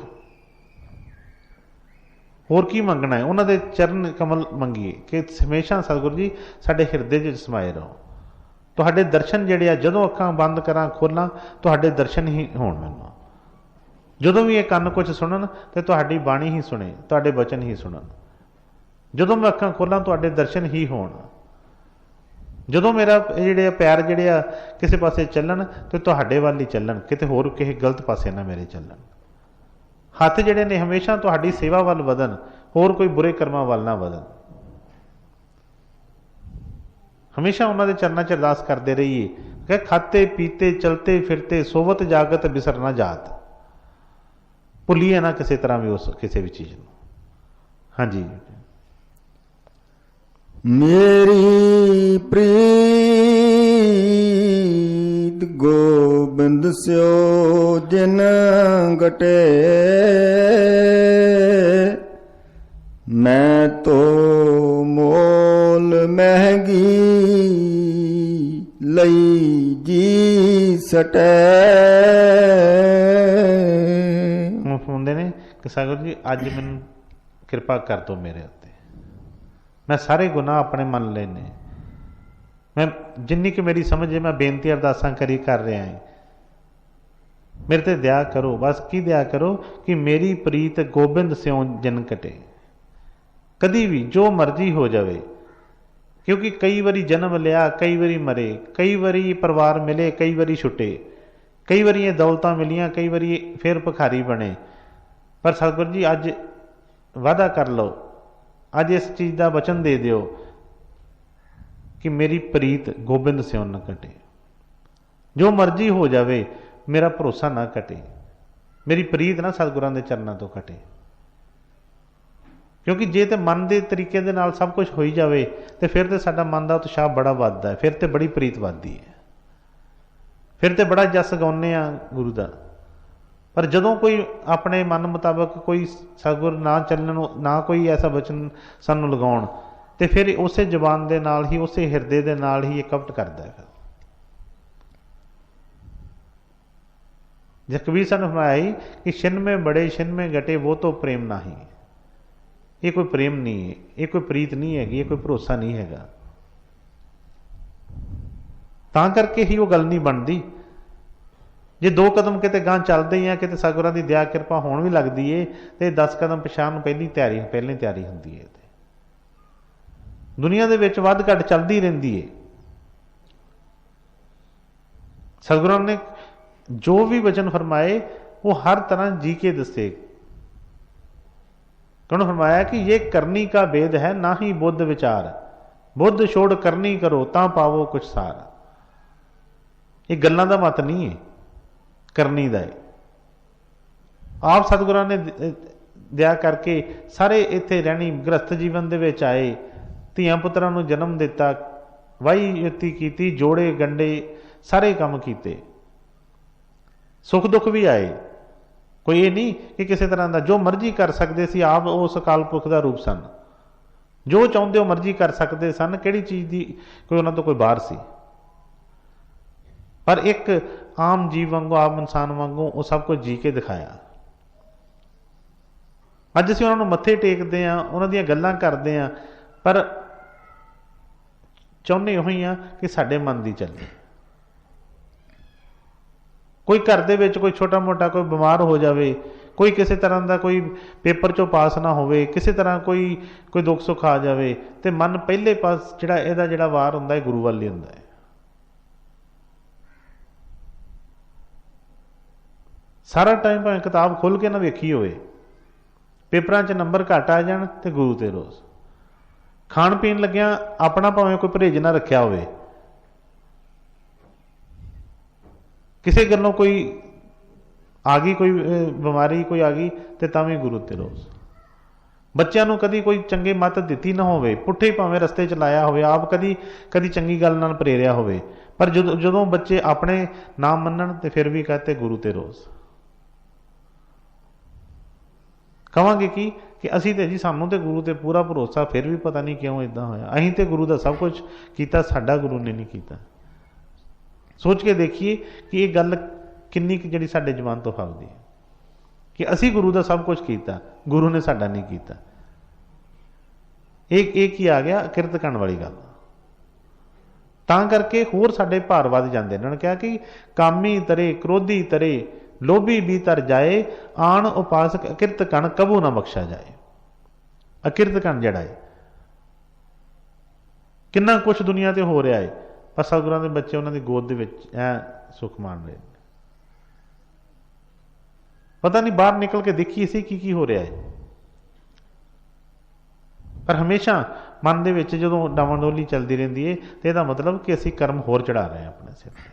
[SPEAKER 1] ਹੋਰ ਕੀ ਮੰਗਣਾ ਹੈ? ਉਹਨਾਂ ਦੇ ਚਰਨ ਕਮਲ ਮੰਗੀਏ ਕਿ ਹਮੇਸ਼ਾ ਸਤਿਗੁਰੂ ਜੀ ਸਾਡੇ ਹਿਰਦੇ 'ਚ ਸਮਾਏ ਰਹੋ। ਤੁਹਾਡੇ ਦਰਸ਼ਨ ਜਿਹੜੇ ਆ, ਜਦੋਂ ਅੱਖਾਂ ਬੰਦ ਕਰਾਂ ਖੋਲਾਂ, ਤੁਹਾਡੇ ਦਰਸ਼ਨ ਹੀ ਹੋਣ ਮੈਨੂੰ। ਜਦੋਂ ਵੀ ਇਹ ਕੰਨ ਕੁਝ ਸੁਣਨ ਤੇ ਤੁਹਾਡੀ ਬਾਣੀ ਹੀ ਸੁਣੇ, ਤੁਹਾਡੇ ਬਚਨ ਹੀ ਸੁਣਨ। ਜਦੋਂ ਮੈਂ ਅੱਖਾਂ ਖੋਲਾਂ ਤੁਹਾਡੇ ਦਰਸ਼ਨ ਹੀ ਹੋਣ। ਜਦੋਂ ਮੇਰਾ ਜਿਹੜੇ ਪੈਰ ਜਿਹੜੇ ਆ ਕਿਸੇ ਪਾਸੇ ਚੱਲਣ ਤੇ ਤੁਹਾਡੇ ਵੱਲ ਹੀ ਚੱਲਣ, ਕਿਤੇ ਹੋਰ ਕਿਸੇ ਗਲਤ ਪਾਸੇ ਨਾ ਮੇਰੇ ਚੱਲਣ। ਹੱਥ ਜਿਹੜੇ ਨੇ ਹਮੇਸ਼ਾ ਤੁਹਾਡੀ ਸੇਵਾ ਵੱਲ ਵਧਣ, ਹੋਰ ਕੋਈ ਬੁਰੇ ਕਰਮਾਂ ਵੱਲ ਨਾ ਵਧਣ। ਹਮੇਸ਼ਾ ਉਹਨਾਂ ਦੇ ਚਰਨਾਂ 'ਚ ਅਰਦਾਸ ਕਰਦੇ ਰਹੀਏ ਕਿ ਖਾਤੇ ਪੀਤੇ ਚਲਤੇ ਫਿਰਤੇ ਸੋਵਤ ਜਾਗਤ ਬਿਸਰ ਨਾ ਜਾਤ। ਭੁੱਲੀਏ ਨਾ ਕਿਸੇ ਤਰ੍ਹਾਂ ਵੀ ਉਸ ਕਿਸੇ ਵੀ ਚੀਜ਼ ਨੂੰ। ਹਾਂਜੀ।
[SPEAKER 2] ਮੇਰੀ ਪ੍ਰੀਤ ਗੋਬਿੰਦ ਸਿਓ ਜਿਨ ਗਟੇ, ਮੈਂ ਤੋ ਮੋਲ ਮਹਿੰਗੀ ਲਈ ਜੀ ਸਟੈ।
[SPEAKER 1] ਹੁੰਦੇ ਨੇ ਕਿ ਸਤਿਗੁਰੂ ਜੀ ਅੱਜ ਮੈਨੂੰ ਕਿਰਪਾ ਕਰ ਦਿਓ ਮੇਰੇ ਉੱਤੇ, ਮੈਂ ਸਾਰੇ ਗੁਨਾਹ ਆਪਣੇ ਮੰਨ ਲਏ ਨੇ, ਮੈਂ ਜਿੰਨੀ ਕਿ ਮੇਰੀ ਸਮਝ ਹੈ ਮੈਂ ਬੇਨਤੀ ਅਰਦਾਸਾਂ ਕਰੀ ਕਰ ਰਿਹਾ ਹਾਂ, ਮੇਰੇ ਤੇ ਦਇਆ ਕਰੋ। ਬਸ ਕੀ ਦਇਆ ਕਰੋ ਕਿ ਮੇਰੀ ਪ੍ਰੀਤ ਗੋਬਿੰਦ ਸਿਉ ਜਿਨ ਕਟੇ। ਕਦੀ ਵੀ ਜੋ ਮਰਜ਼ੀ ਹੋ ਜਾਵੇ, ਕਿਉਂਕਿ ਕਈ ਵਾਰੀ ਜਨਮ ਲਿਆ, ਕਈ ਵਾਰੀ ਮਰੇ, ਕਈ ਵਾਰੀ ਪਰਿਵਾਰ ਮਿਲੇ, ਕਈ ਵਾਰੀ ਛੁੱਟੇ, ਕਈ ਵਾਰੀ ਇਹ ਦੌਲਤਾਂ ਮਿਲੀਆਂ, ਕਈ ਵਾਰੀ ਫਿਰ ਭਿਖਾਰੀ ਬਣੇ। ਪਰ ਸਤਿਗੁਰੂ ਜੀ ਅੱਜ ਵਾਅਦਾ ਕਰ ਲਓ, ਅੱਜ ਇਸ ਚੀਜ਼ ਦਾ ਵਚਨ ਦੇ ਦਿਓ ਕਿ ਮੇਰੀ ਪ੍ਰੀਤ ਗੋਬਿੰਦ ਸਿਉ ਨਾ ਘਟੇ। ਜੋ ਮਰਜ਼ੀ ਹੋ ਜਾਵੇ ਮੇਰਾ ਭਰੋਸਾ ਨਾ ਘਟੇ, ਮੇਰੀ ਪ੍ਰੀਤ ਨਾ ਸਤਿਗੁਰਾਂ ਦੇ ਚਰਨਾਂ ਤੋਂ ਘਟੇ। ਕਿਉਂਕਿ ਜੇ ਤੇ ਮਨ ਦੇ ਤਰੀਕੇ ਦੇ ਨਾਲ ਸਭ ਕੁਝ ਹੋਈ ਜਾਵੇ ਤੇ ਫਿਰ ਤੇ ਸਾਡਾ ਮਨ ਦਾ ਉਤਸ਼ਾਹ ਬੜਾ ਵੱਧਦਾ ਹੈ, ਫਿਰ ਤੇ ਬੜੀ ਪ੍ਰੀਤ ਵੱਧਦੀ ਹੈ, ਫਿਰ ਤੇ ਬੜਾ ਜਸ ਗਾਉਂਦੇ ਆ ਗੁਰੂ ਦਾ। ਪਰ ਜਦੋਂ ਕੋਈ ਆਪਣੇ ਮਨ ਮੁਤਾਬਕ ਕੋਈ ਸਤਿਗੁਰ ਨਾ ਚੱਲਣ, ਨਾ ਕੋਈ ਐਸਾ ਵਚਨ ਸਾਨੂੰ ਲਗਾਉਣ, ਤੇ ਫਿਰ ਉਸੇ ਜ਼ੁਬਾਨ ਦੇ ਨਾਲ ਹੀ, ਉਸੇ ਹਿਰਦੇ ਦੇ ਨਾਲ ਹੀ ਇਹ ਕਪਟ ਕਰਦਾ ਹੈ। ਜੇ ਕਬੀਰ ਸਾਹਿਬ ਨੇ ਫਰਮਾਇਆ ਕਿ ਛਿਨ ਮੇਂ ਬੜੇ ਛਿਨ ਮੇਂ ਘਟੇ ਵੋ ਤੋ ਪ੍ਰੇਮ ਨਾਹੀ। ਇਹ ਕੋਈ ਪ੍ਰੇਮ ਨਹੀਂ ਹੈ, ਇਹ ਕੋਈ ਪ੍ਰੀਤ ਨਹੀਂ ਹੈਗੀ, ਇਹ ਕੋਈ ਭਰੋਸਾ ਨਹੀਂ ਹੈਗਾ। ਤਾਂ ਕਰਕੇ ਹੀ ਉਹ ਗੱਲ ਨਹੀਂ ਬਣਦੀ। ਜੇ 2 ਕਦਮ ਕਿਤੇ ਗਾਂ ਚੱਲਦੇ ਹੀ ਆ, ਕਿਤੇ ਸਤਿਗੁਰਾਂ ਦੀ ਦਇਆ ਕਿਰਪਾ ਹੋਣ ਵੀ ਲੱਗਦੀ ਏ, ਤੇ 10 ਕਦਮ ਪਿਛਾਂਹ ਨੂੰ ਪਹਿਲਾਂ ਹੀ ਤਿਆਰੀ ਹੁੰਦੀ ਹੈ। ਦੁਨੀਆ ਦੇ ਵਿੱਚ ਵੱਧ ਘੱਟ ਚੱਲਦੀ ਰਹਿੰਦੀ ਹੈ। ਸਤਿਗੁਰਾਂ ਨੇ ਜੋ ਵੀ ਵਚਨ ਫਰਮਾਏ वो हर तरह जी के दसे। उन्होंने फरमाया कि ये करनी का भेद है ना ही बुद्ध विचार, बुद्ध छोड़ करनी करो ता पावो कुछ सार। ये गल्लां दा मत नहीं है, करनी दा है। आप सतगुरां ने दया करके सारे इत्थे रहनी गृहस्थ जीवन दे विच आए, धियां पुत्रां नूं जन्म दिता, वाही युति कीती, जोड़े गंडे सारे काम कीते, सुख दुख भी आए। कोई ये नहीं कि किसी तरह का जो मर्जी कर सकते सी, आप उस अकाल पुरख का रूप सन, जो चाहते हो मर्जी कर सकते सन, किहड़ी चीज़ की कोई उन्होंने तो कोई बाहर सी। पर एक आम जीव वांगू, आम इंसान वांगू वो सब कुछ जी के दिखाया। अज असीं उन्होंने मत्थे टेकते हैं, उन्हों दी गल्लां करते हैं, पर चाहुंदे इहो ही आ कि साडे मन दी चले। कोई घर दे विच कोई छोटा मोटा कोई बीमार हो जाए, कोई किसी तरह का कोई पेपर चो पास ना होवे, किसी तरह कोई दुख सुख आ जाए, तो मन पहले पास जिहड़ा इहदा जिहड़ा वार हुंदा है गुरु वाल ही हुंदा है। सारा टाइम भावें किताब खोल के ना वेखी होवे, पेपरां च नंबर घट आ जाण ते गुरु ते रोज़। खाण पीण लग्या अपना भावें कोई परहेज ना रखिया होवे, किसी गलों कोई आ गई, कोई बीमारी कोई आ गई तो तां भी गुरु ते रोज़। बच्चों को कभी कोई चंगी मत दी ना होवे, पुठे भावें रस्ते च लाया होवे, आप कभी कभी चंगी गल नाल प्रेरिया होवे, पर जो बच्चे अपने नाम मनन तो फिर भी कहते गुरु ते रोज़। कहांगे कि असी तो जी सानू तो गुरु ते पूरा भरोसा, फिर भी पता नहीं क्यों इदां होया। असीं ते गुरु दा सब कुछ कीता, साडा गुरु ने नहीं कीता। सोच के देखिए कि ये गल किन्नी जिहड़ी साडे जबान तो फलदी है कि असी गुरु दा सब कुछ कीता, गुरु ने साडा नहीं कीता। एक ही आ गया किरत करन वाली गल। तां करके होर साडे भार वध जांदे। इन्होंने कहा कि कामी तरे, क्रोधी तरे, लोभी भी तर जाए, आन उपासक अकिरत कण कबू ना बख्शा जाए। अकिरत कण जिहड़ा है, किन्ना कुछ दुनिया ते हो रहा है, पर सतगुरां दे बच्चे उन्हां दी गोद दे विच ऐ सुख मान रहे। पता नहीं बाहर निकल के देखिए सी की हो रहा है, पर हमेशा मन दे विच जदों डावाडोली चलती रहिंदी है तो इहदा मतलब कि असीं कर्म होर चढ़ा रहे हैं अपने सिर ते।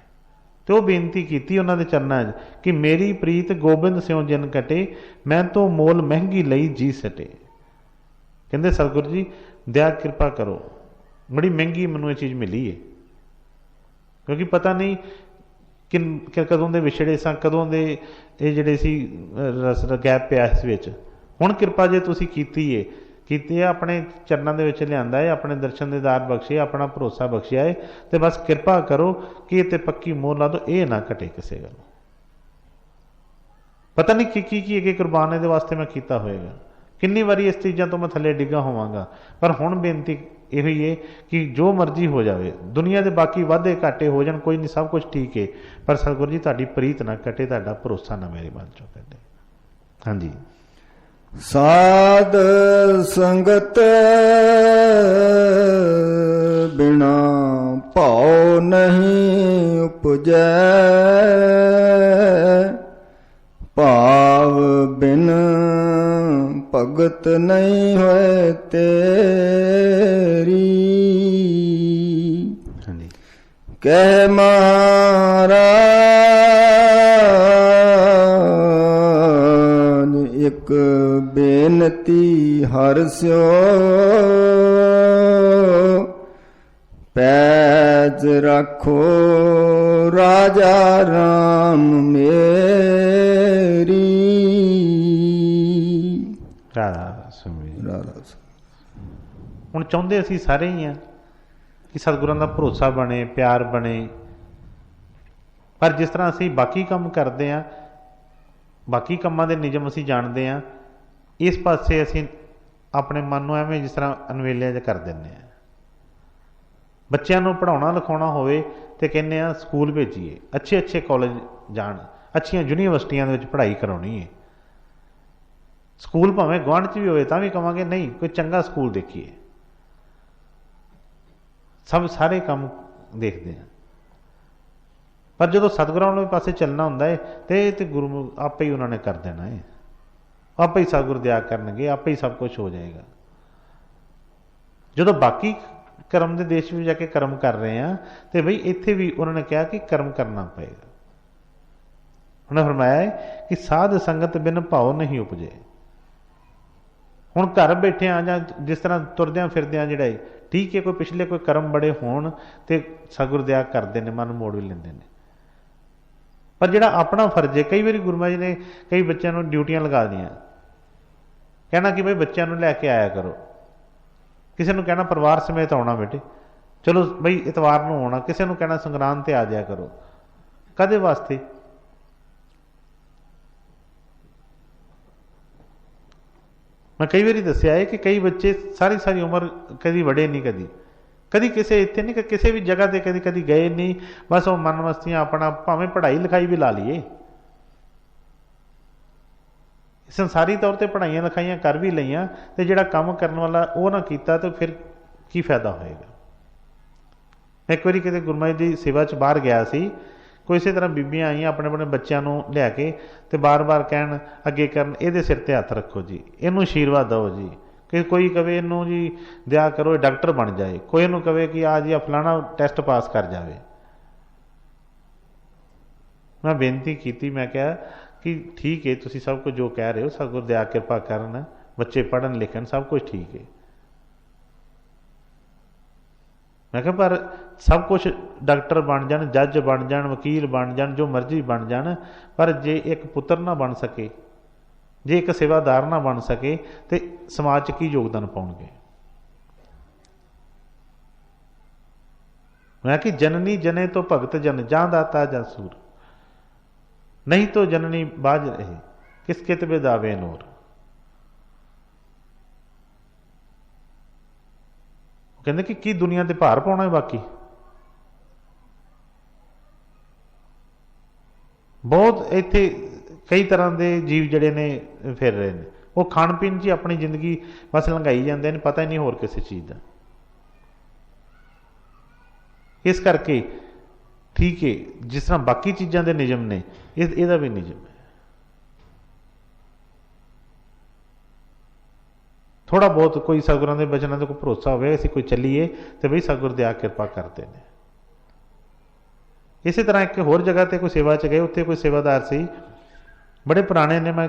[SPEAKER 1] तो बेनती की उन्हां दे चरनां कि मेरी प्रीत गोबिंद स्यों जिन कटे, मैं तो मोल महंगी लई जी सटे। कहंदे सतगुरु जी दया कृपा करो, बड़ी महंगी मैनूं ये चीज़ मिली है, क्योंकि पता नहीं कदों दे विछड़े सां, कदों दे ये जिहड़े सी रस गैप पिया इस विच। हुण कृपा जे तुसीं कीती है, अपने चरणों दे विच लिआंदा है, अपने दर्शन दीदार बख्शे, अपना भरोसा बख्शिया है, तो बस कृपा करो कि इत्ते पक्की मोहर ला दो, ये ना घटे किसी गल। पता नहीं की अगे कुर्बान इहदे वास्ते मैं कीता होएगा, किन्नी वारी इस चीज़ों तो मैं थले डिग्गा होवांगा। पर हुण बेनती यही है कि जो मर्जी हो जाए, दुनिया के बाकी वाधे घाटे हो जाए, कोई नहीं, सब कुछ ठीक है, पर सतगुरु जी तुहाडी प्रीत ना कटे, तुहाडा भरोसा ना मेरे मन चों कटे। हाँ जी।
[SPEAKER 2] साध संगत बिना भाव नहीं उपजै, भाव बिन भगत नहीं होए तेरी। कह महाराज एक बेनती हर स्यो, पैज रखो राजा राम मेरी।
[SPEAKER 1] हुण चाहुंदे असीं सारे ही हैं कि सतगुरां दा भरोसा बने, प्यार बने, पर जिस तरह असीं बाकी काम करते हैं, बाकी कामां दे नियम असीं जाणदे हैं, इस पासे असीं अपने मन नूं एवें जिस तरह अनवेलिया च कर दिंदे हैं। बच्चों नूं पढ़ाउणा लिखाउणा होवे ते कहने आ स्कूल भेजीए, अच्छे अच्छे कॉलेज जाण, अच्छियां यूनीवर्सिटियां दे विच पढ़ाई कराउणी है। स्कूल भावें गुआंढ च भी होवे तां भी कहांगे नहीं, कोई चंगा स्कूल देखिए। सब सारे काम देखते हैं। पर जो सतगुਰਾਂ वाले पासे चलना होंगे तो गुरु आपे ही उन्होंने कर देना है, आपे ही सतगुर दया करनगे, आपे ही सब कुछ हो जाएगा। जो बाकी कर्म के देश में जाके कर्म कर रहे हैं तो बई इत्थे भी उन्होंने कहा कि कर्म करना पएगा। उन्होंने फरमाया है कि साध संगत बिन भाव नहीं उपजे। हुण घर बैठे आ जां जिस तरह तुरद्या फिरद्या जिहड़ा ठीक है, कोई पिछले कोई कर्म बड़े होण ते सतगुर दया करते हैं, मन मोड़ भी लेंदे ने। पर जिहड़ा अपना फर्ज है, कई बार गुरु महाराज ने कई बच्चों को ड्यूटियां लगा दियां, कहना कि भाई बच्चों को लैके आया करो, किसी को कहना परिवार समेत आना बेटे, चलो बई इतवार को आना, किसी को कहना संगरांद ते आ जाया करो। कदे वास्ते? मैं कई बार दसिया है कि कई बच्चे सारी सारी उम्र कभी वड़े नहीं, कभी किसी इतने नहीं, किसी भी जगह पर कभी कभी गए नहीं, बस वो मन मस्तियां अपना भावें पढ़ाई लिखाई भी ला लीए, संसारी तौर पर पढ़ाइया लिखाइया कर भी लईयां तो जिहड़ा काम करने वाला वो ना किया तो फिर की फायदा होएगा। मैं एक बार कितने गुरु महाराज जी सेवा च बाहर गया सी, कोई इस तरह बीबियां आईयां अपने अपने बच्चों को लिया तो बार बार कहन अगे करन ये सिर ते हथ रखो जी, इनू आशीर्वाद दो जी, कि कोई कहे इनू जी दया करो डॉक्टर बन जाए, कोई इनू कहे कि आ जी फलाना टैसट पास कर जाए। मैं बेनती की, मैं क्या कि ठीक है तुसी सब कुछ जो कह रहे हो सतगुर दया कृपा करन, बच्चे पढ़न लिखन सब कुछ ठीक है। मैं कहा पर सब कुछ डॉक्टर बन जान, जज बन जान, वकील बन जान, जो मर्जी बन जान, पर जे एक पुत्र ना बन सके, जे एक सेवादार ना बन सके तो समाज की योगदान पाउणगे। मैं कि जननी जने तो भगत जन, जां दाता जां सूर, नहीं तो जननी बाज रहे, किस कित बेदावे नूर। कहते कि दुनिया ते भार पाउणा है, बाकी बहुत इत्थे कई तरह के जीव जड़े ने फिर रहे हैं, वो खाण पीण च अपनी जिंदगी बस लंघाई जाते हैं, पता ही नहीं होर किसी चीज़ का। इस करके ठीक है जिस तरह बाकी चीज़ों के नियम ने, इसका भी नियम है। थोड़ा बहुत कोई सतगुਰਾਂ के बचनों का कोई भरोसा हो, असीं कोई चलीए तो बई सतगुर दया कृपा करते हैं। इस तरह एक होर जगह पर कोई सेवा च गए, उत्थे कोई सेवादार सी, बड़े पुराने ने, मैं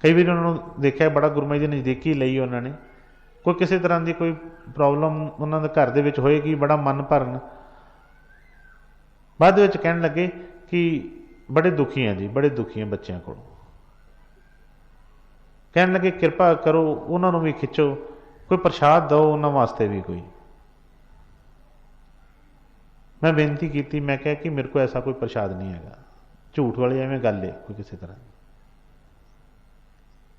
[SPEAKER 1] कई बार उन्होंने देखा बड़ा गुरु महाराज जी नज़दीकी लई, उन्होंने कोई किसी तरह की कोई प्रॉब्लम उन्होंने घर दे विच होएगी, बड़ा मन भरन, बाद विच कहन लगे कि बड़े दुखी हैं जी, बड़े दुखी हैं बच्चों को, कहन लगे कृपा करो उन्होंने भी खिंचो, कोई प्रसाद दो उन्होंने वास्ते भी कोई। मैं बेनती की, मैं कहा कि मेरे को ऐसा कोई प्रसाद नहीं है, झूठ वाली एवं गल है कोई किसी तरह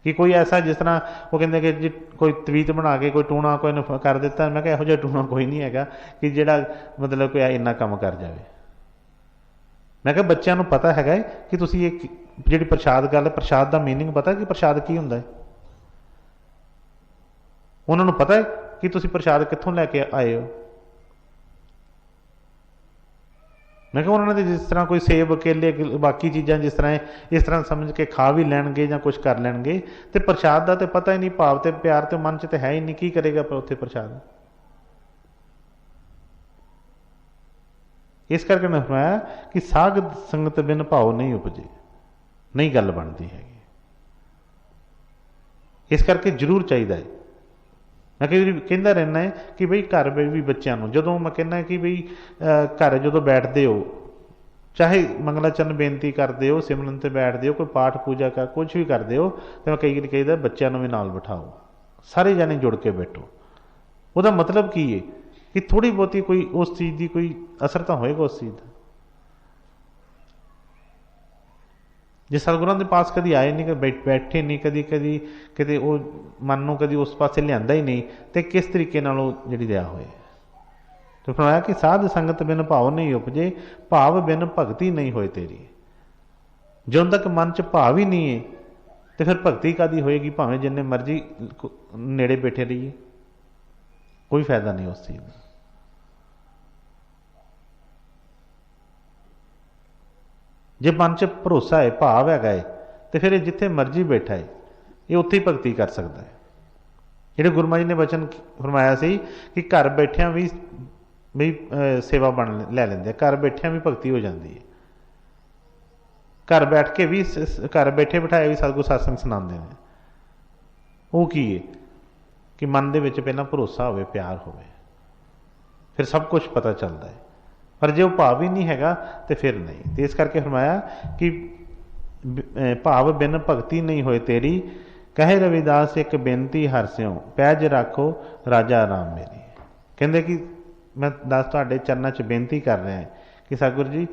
[SPEAKER 1] कि कोई ऐसा जिस तरह वो कहते कि जी कोई तवीत बना के कोई टूणा कोई ने कर दिता, मैं कहा यहो टूणा कोई नहीं है कि जिहड़ा मतलब कोई इन्ना काम कर जाए। मैं कहा बच्चों को पता है कि तुसी ये जी प्रसाद गल, प्रसाद का मीनिंग पता कि प्रसाद की होंदा है, उन्होंने पता है कि तुसी प्रसाद कित्थों लैके आए हो। मैं कहा उन्होंने जिस तरह कोई सेब केले बाकी चीज़ां जिस तरह इस तरह समझ के खा भी लैणगे या कुछ कर लैणगे, तो प्रसाद का तो पता ही नहीं, भाव तो प्यार तो मन च तो है ही नहीं, की करेगा पर उत्थे प्रसाद। इस करके मैं फरमाया कि साध संगत बिन भाव नहीं उपजे, नहीं गल बनती है। इस करके जरूर चाहिए है। मैं कई बार कहता रहना है कि बई घर भी बच्चों को जो मैं कहना कि बई घर जो बैठते हो, चाहे मंगलाचरण बेनती करते हो, सिमरन से बैठते हो, कोई पाठ पूजा कर कुछ भी करते हो, तो मैं कई बार कहता बच्चों भी नाल बिठाओ, सारे जाने जुड़ के बैठो। वह मतलब की है कि थोड़ी बहुती कोई उस चीज़ की कोई असर तो होएगा उस चीज़ का। जे सतगुਰਾਂ के पास कभी आए नहीं, बैठे नहीं, कभी कभी कितने वो मन को कभी उस पासे लिया ही नहीं, तो किस तरीके जी दया होए। तो फरमाया कि साध संगत बिन भाव नहीं उपजे, भाव बिन भगती नहीं होए तेरी। जो तक मन च भाव ही नहीं है तो फिर भगती कदी होएगी, भावें जिन्ने मर्जी नेड़े बैठे रहिए, कोई फायदा नहीं उस चीज़ का। जे मन च भरोसा है, भाव है, तो फिर जिथे मर्जी बैठा है ये उत्थे ही भगती कर सकता है। ਜਿਹੜੇ ਗੁਰੂ ਮਹਾਰਾਜ ਨੇ वचन फरमाया सी कि घर बैठिया भी सेवा बन लै लेंदे, घर बैठिया भी भगती हो जाती है, घर बैठ के भी घर बैठे बिठाए भी सतगुर सत्संग सुनाते हैं। वो की है कि मन दे विच पहला भरोसा होवे, प्यार होवे, फिर सब कुछ पता चलता है। पर जो भाव ही नहीं हैगा तो फिर नहीं। तो इस करके फरमाया कि भाव बिन भगती नहीं होए तेरी, कहे रविदास एक बेनती हर स्यों, पैज राखो राजा राम मेरी। कहते कि मैं दस तुहाडे चरणों च बेनती कर रहा है कि सतगुर जी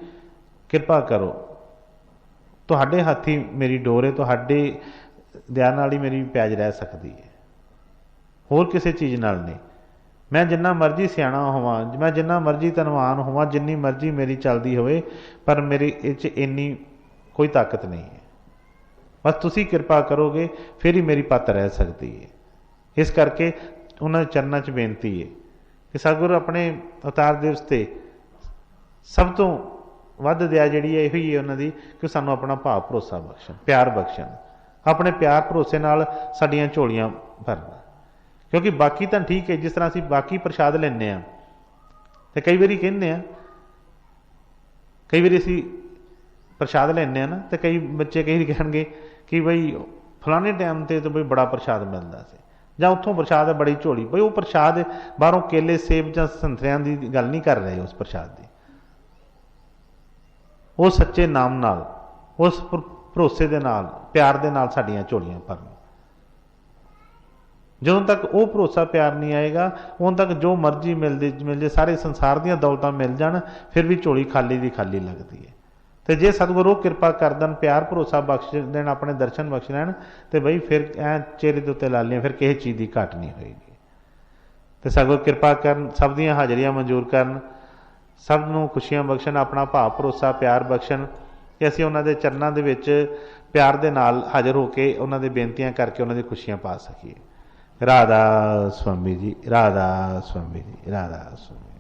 [SPEAKER 1] कृपा करो, तुहाडे हाथी मेरी डोर है, तुहाडे दया नाल ही मेरी पैज रह सकती है, होर किसी चीज़ नाल नहीं। मैं जिन्ना मर्जी सियाणा होवां, मैं जिन्ना मर्जी धनवान होवां, जिन्नी मर्जी मेरी चलती होवे, पर मेरे इच इन्नी कोई ताकत नहीं है। बस तुसी कृपा करोगे फिर ही मेरी पत रह सकती है। इस करके उन्होंने चरणों च बेनती है कि सतगुर अपने अवतार दिवस से सब तो वध दया जिहड़ी है यही है उन्होंने कि सानू अपना भाव भरोसा बख्शण, प्यार बख्शण, अपने प्यार भरोसे नाल साडियां झोलियां भरन। क्योंकि बाकी तो ठीक है, जिस तरह असीं बाकी प्रसाद लैने तो कई बारी कहने कई बारी असीं प्रसाद लैने ना, तो कई बच्चे कई कहणगे कि बई फलाने टाइम ते तो बई बड़ा प्रसाद मिलता से, जां उत्थों प्रसाद बड़ी झोली, बई वो प्रसाद बाहरों केले सेब जां संतरियां दी गल नहीं कर रहे उस प्रसाद की। वो सच्चे नाम नाल, उस भरोसे दे नाल, प्यार दे नाल साडियां झोलियां भरन। ਜਦੋਂ तक वो भरोसा प्यार नहीं आएगा उदों तक जो मर्जी मिल जाए, सारे संसार दी दौलतां मिल जाण, फिर भी झोली खाली दी खाली लगती है। तो जे सतगुरु कृपा कर देन, प्यार भरोसा बख्श देन, अपने दर्शन बख्श लैन, तो बई फिर चेहरे के उत्ते लालियां, फिर किसी चीज़ की घट नहीं होएगी। तो सतगुर कृपा करन, सब दियां हाजरियां मंजूर करन, सब नूं खुशियां बख्शण, अपना भाव भरोसा प्यार बख्शण कि असीं उन्हां दे चरनां दे विच प्यार दे नाल हाज़र होकर उन्हां दी बेनतियां करके उन्हां दी खुशियां पा सकीए। राधा स्वामी जी, राधा स्वामी जी, राधा स्वामी।